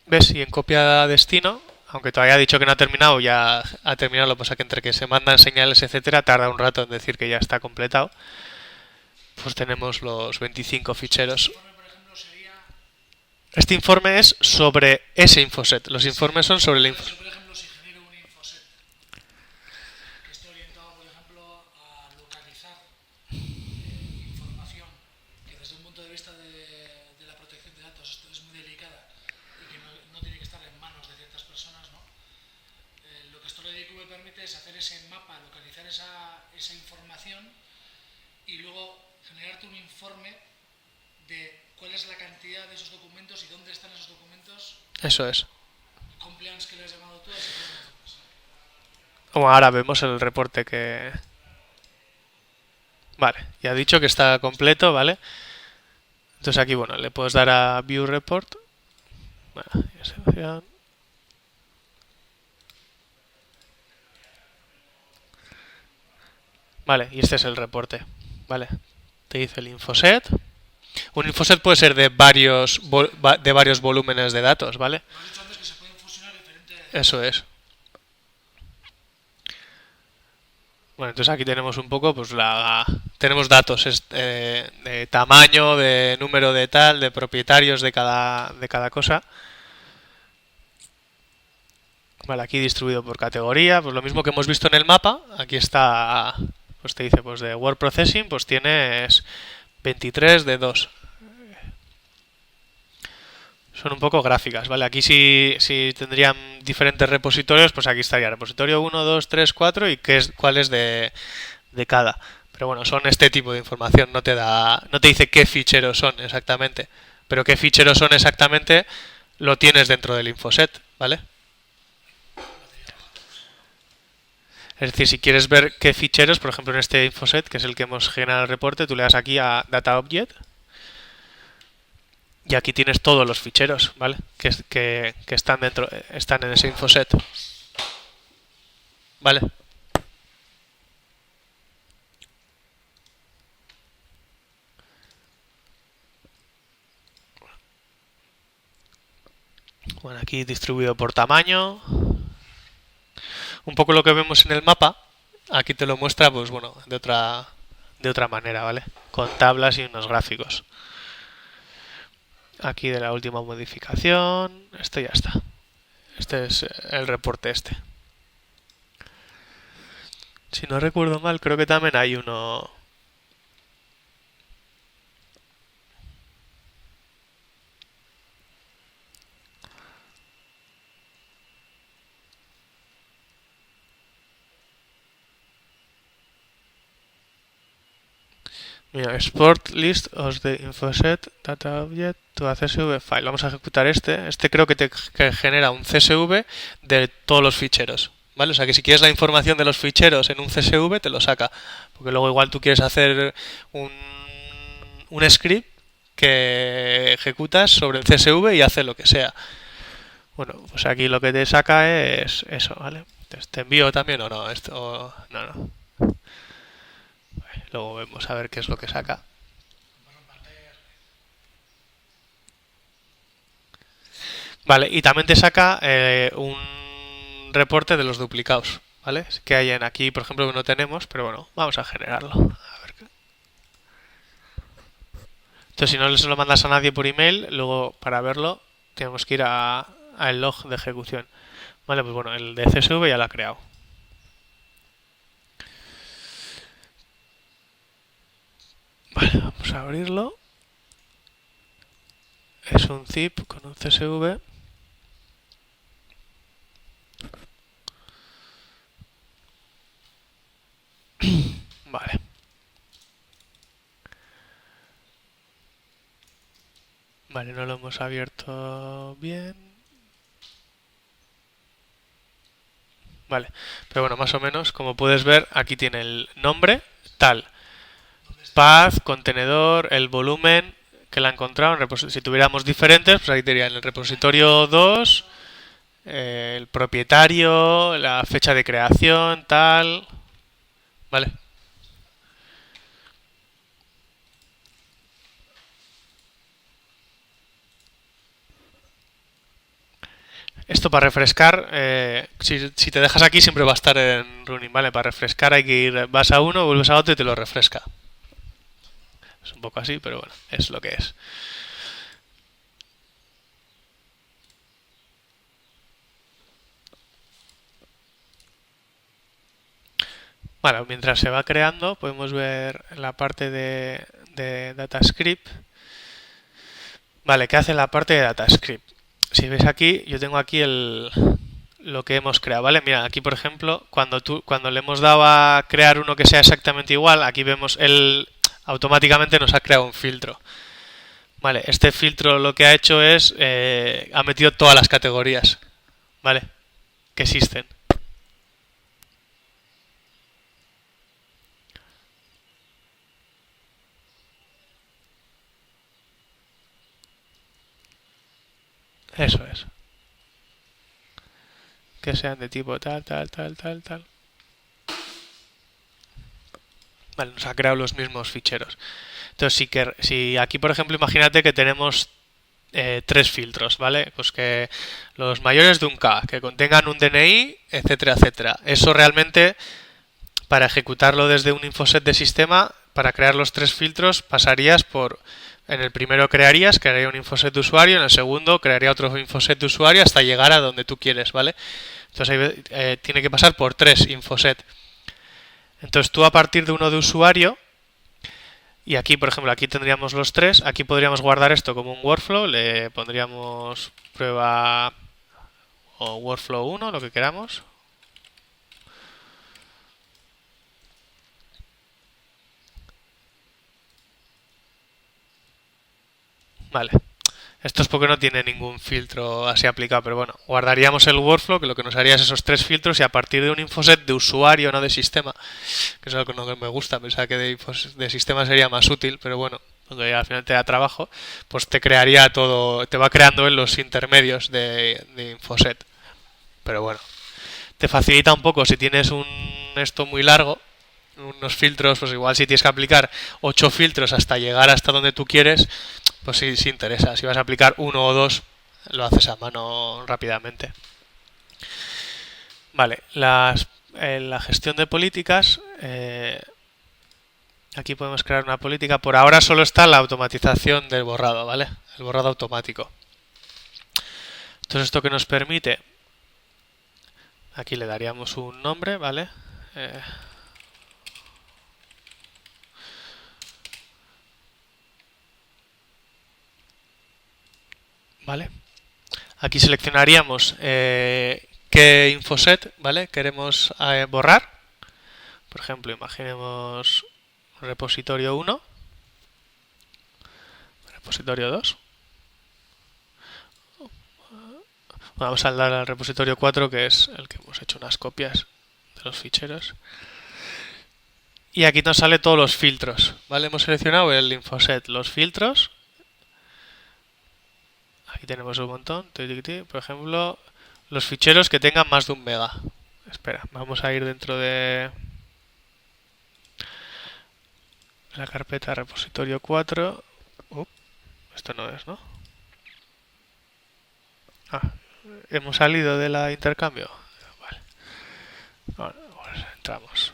¿Ves? Y en copia destino, aunque todavía ha dicho que no ha terminado, ya ha terminado, lo que pasa que entre que se mandan señales, etcétera, tarda un rato en decir que ya está completado. Pues tenemos los 25 ficheros. Este informe es sobre ese infoset. Los informes son sobre el infoset. Por ejemplo, si genero un infoset que esté orientado, por ejemplo, a localizar información que desde un punto de vista de la protección de datos esto es muy delicada y que no tiene que estar en manos de ciertas personas, ¿no? Lo que StoryDQ me permite es hacer ese mapa, localizar esa información y luego generarte un informe de cuál es la cantidad de esos documentos y dónde están esos documentos. Eso es. Compliance que le has llamado tú. Como ahora vemos el reporte que... Vale, ya ha dicho que está completo, ¿vale? Entonces aquí, bueno, le puedes dar a View Report. Bueno, inserción. Vale, y este es el reporte. Vale, te dice el infoset. Un infoset puede ser de varios volúmenes de datos, ¿vale? Lo has dicho antes que se pueden fusionar diferentes. Eso es. Bueno, entonces aquí tenemos un poco, pues tenemos datos de tamaño, de número de tal, de propietarios de cada cosa. Vale, aquí distribuido por categoría, pues lo mismo que hemos visto en el mapa, aquí está, pues te dice, pues de word processing, pues tienes 23 de 2. Son un poco gráficas, ¿vale? Aquí si tendrían diferentes repositorios, pues aquí estaría repositorio 1, 2, 3, 4 y cuál es de cada. Pero bueno, son este tipo de información, no te dice qué ficheros son exactamente, pero qué ficheros son exactamente lo tienes dentro del infoset, ¿vale? Es decir, si quieres ver qué ficheros, por ejemplo en este infoset, que es el que hemos generado el reporte, tú le das aquí a Data Object y aquí tienes todos los ficheros, ¿vale? Que están están en ese infoset. ¿Vale? Bueno, aquí distribuido por tamaño. Un poco lo que vemos en el mapa, aquí te lo muestra, pues bueno, de otra manera, ¿vale? Con tablas y unos gráficos. Aquí de la última modificación, esto ya está. Este es el reporte este. Si no recuerdo mal, creo que también hay uno. Mira, export list of the infoset data object to a CSV file. Vamos a ejecutar este. Este creo que genera un CSV de todos los ficheros. ¿Vale? O sea que si quieres la información de los ficheros en un CSV, te lo saca. Porque luego igual tú quieres hacer un script que ejecutas sobre el CSV y hace lo que sea. Bueno, pues aquí lo que te saca es eso, ¿vale? Entonces, ¿te envío también o no? Esto, no. Luego vemos a ver qué es lo que saca. Vale, y también te saca un reporte de los duplicados, ¿vale? Que hay en aquí, por ejemplo, que no tenemos, pero bueno, vamos a generarlo. A ver Entonces, si no se lo mandas a nadie por email, luego para verlo tenemos que ir al log de ejecución. Vale, pues bueno, el de CSV ya lo ha creado. Vale, vamos a abrirlo. Es un zip con un CSV. Vale. Vale, no lo hemos abierto bien. Vale, pero bueno, más o menos, como puedes ver, aquí tiene el nombre, tal, path, contenedor, el volumen que la ha encontrado. Si tuviéramos diferentes, pues ahí tendría en el repositorio 2, el propietario, la fecha de creación, tal. Vale. Esto para refrescar, si te dejas aquí siempre va a estar en running, ¿vale? Para refrescar hay que ir, vas a uno, vuelves a otro y te lo refresca. Es un poco así, pero bueno, es lo que es. Bueno, mientras se va creando podemos ver la parte de DataScript. Vale, ¿qué hace la parte de DataScript? Si ves aquí, yo tengo aquí lo que hemos creado, ¿vale? Mira, aquí por ejemplo, cuando le hemos dado a crear uno que sea exactamente igual, aquí vemos él automáticamente nos ha creado un filtro. Vale, este filtro lo que ha hecho es ha metido todas las categorías, ¿vale? Que existen. Eso es. Que sean de tipo tal, tal, tal, tal, tal. Vale, nos ha creado los mismos ficheros. Entonces, si aquí, por ejemplo, imagínate que tenemos tres filtros, ¿vale? Pues que los mayores de un K, que contengan un DNI, etcétera, etcétera. Eso realmente, para ejecutarlo desde un infoset de sistema, para crear los tres filtros, pasarías por... En el primero crearía un infoset de usuario, en el segundo crearía otro infoset de usuario hasta llegar a donde tú quieres, ¿vale? Entonces tiene que pasar por tres infoset. Entonces tú a partir de uno de usuario, y aquí, por ejemplo, aquí tendríamos los tres, aquí podríamos guardar esto como un workflow, le pondríamos prueba o workflow 1, lo que queramos. Vale. Esto es porque no tiene ningún filtro así aplicado, pero bueno, guardaríamos el workflow, que lo que nos haría es esos tres filtros, y a partir de un infoset de usuario, no de sistema, que es algo que me gusta, pensaba que de sistema sería más útil, pero bueno, donde al final te da trabajo, pues te crearía todo, te va creando en los intermedios de infoset. Pero bueno, te facilita un poco si tienes esto muy largo, unos filtros, pues igual si tienes que aplicar 8 filtros hasta llegar hasta donde tú quieres, pues sí interesa. Si vas a aplicar uno o dos, lo haces a mano rápidamente. Vale, la gestión de políticas. Aquí podemos crear una política. Por ahora solo está la automatización del borrado, ¿vale? El borrado automático. Entonces, ¿esto que nos permite? Aquí le daríamos un nombre, ¿vale? ¿Vale? Aquí seleccionaríamos qué infoset, ¿vale? Queremos borrar. Por ejemplo, imaginemos repositorio 1, repositorio 2. Vamos a dar al repositorio 4, que es el que hemos hecho unas copias de los ficheros. Y aquí nos sale todos los filtros, ¿vale? Hemos seleccionado el infoset, los filtros. Aquí tenemos un montón. Por ejemplo, los ficheros que tengan más de 1 mega. Espera, vamos a ir dentro de la carpeta repositorio 4. Esto no es, ¿no? Hemos salido de la intercambio. Vale. Ahora pues entramos.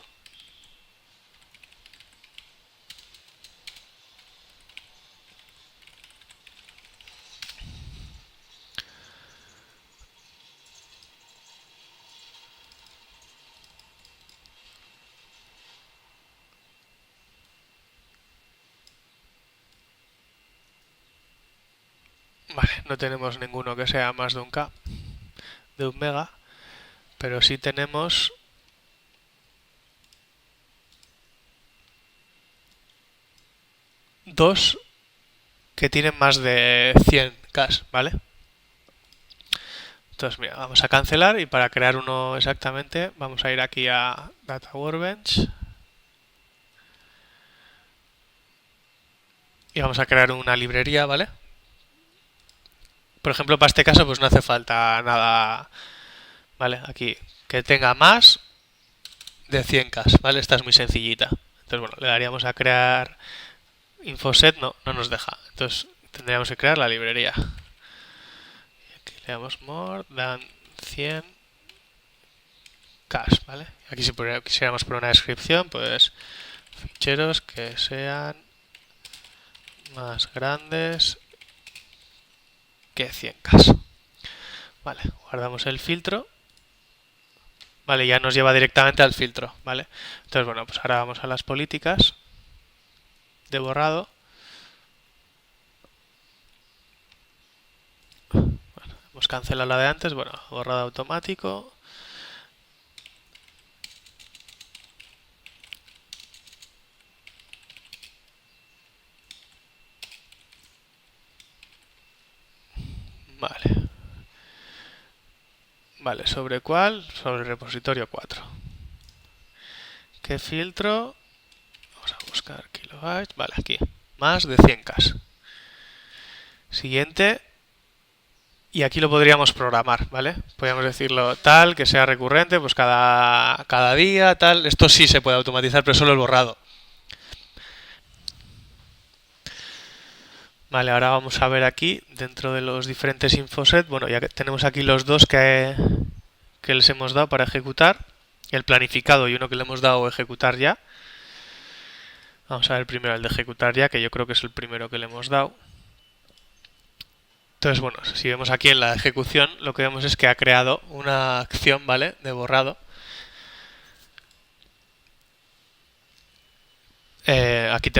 Vale, no tenemos ninguno que sea más de 1K, de 1 mega, pero sí tenemos dos que tienen más de 100K, ¿vale? Entonces, mira, vamos a cancelar y para crear uno exactamente vamos a ir aquí a Data Workbench y vamos a crear una librería, ¿vale? Por ejemplo, para este caso pues no hace falta nada, ¿vale? Aquí, que tenga más de 100K, ¿vale? Esta es muy sencillita. Entonces, bueno, le daríamos a crear infoset, no nos deja. Entonces, tendríamos que crear la librería. Aquí le damos more than 100K, ¿vale? Aquí si quisiéramos poner una descripción, pues ficheros que sean más grandes que 100K. Vale, guardamos el filtro. Vale, ya nos lleva directamente al filtro, ¿vale? Entonces, bueno, pues ahora vamos a las políticas de borrado. Bueno, hemos cancelado la de antes, bueno, borrado automático. Vale. Vale, ¿sobre cuál? Sobre el repositorio 4. ¿Qué filtro? Vamos a buscar kilobytes. Vale, aquí. Más de 100K. Siguiente. Y aquí lo podríamos programar, ¿vale? Podríamos decirlo tal, que sea recurrente, pues cada día, tal. Esto sí se puede automatizar, pero solo el borrado. Vale, ahora vamos a ver aquí, dentro de los diferentes infoset, bueno, ya que tenemos aquí los dos que les hemos dado para ejecutar, el planificado y uno que le hemos dado ejecutar ya. Vamos a ver primero el de ejecutar ya, que yo creo que es el primero que le hemos dado. Entonces, bueno, si vemos aquí en la ejecución, lo que vemos es que ha creado una acción, ¿vale?, de borrado. Aquí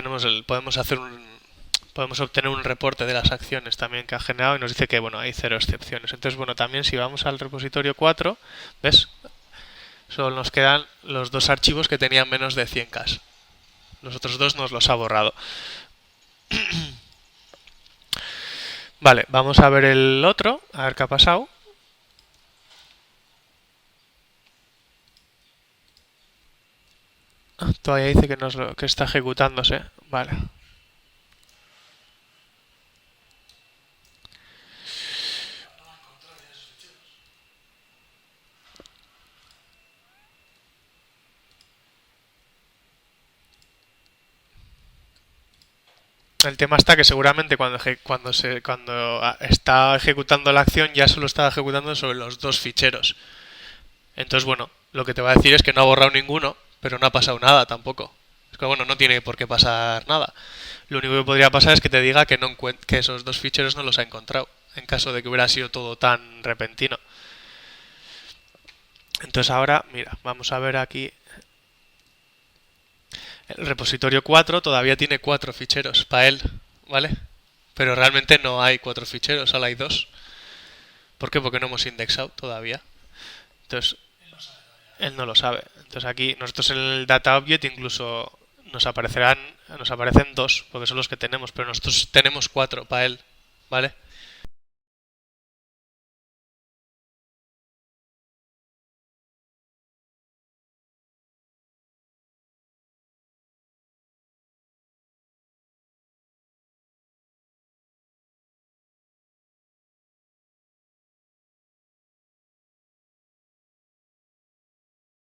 podemos obtener un reporte de las acciones también que ha generado y nos dice que, bueno, hay 0 excepciones. Entonces, bueno, también si vamos al repositorio 4, ¿ves? Solo nos quedan los dos archivos que tenían menos de 100K. Los otros dos nos los ha borrado. Vale, vamos a ver el otro, a ver qué ha pasado. Todavía dice que está ejecutándose. Vale. El tema está que seguramente cuando está ejecutando la acción ya solo estaba ejecutando sobre los dos ficheros. Entonces, bueno, lo que te va a decir es que no ha borrado ninguno, pero no ha pasado nada tampoco. Es que, bueno, no tiene por qué pasar nada. Lo único que podría pasar es que te diga que esos dos ficheros no los ha encontrado, en caso de que hubiera sido todo tan repentino. Entonces ahora, mira, vamos a ver aquí. El repositorio 4 todavía tiene 4 ficheros para él, ¿vale? Pero realmente no hay 4 ficheros, solo hay 2. ¿Por qué? Porque no hemos indexado todavía. Entonces, él no lo sabe. Entonces aquí nosotros en el data object incluso nos aparecen 2, porque son los que tenemos, pero nosotros tenemos 4 para él, ¿vale?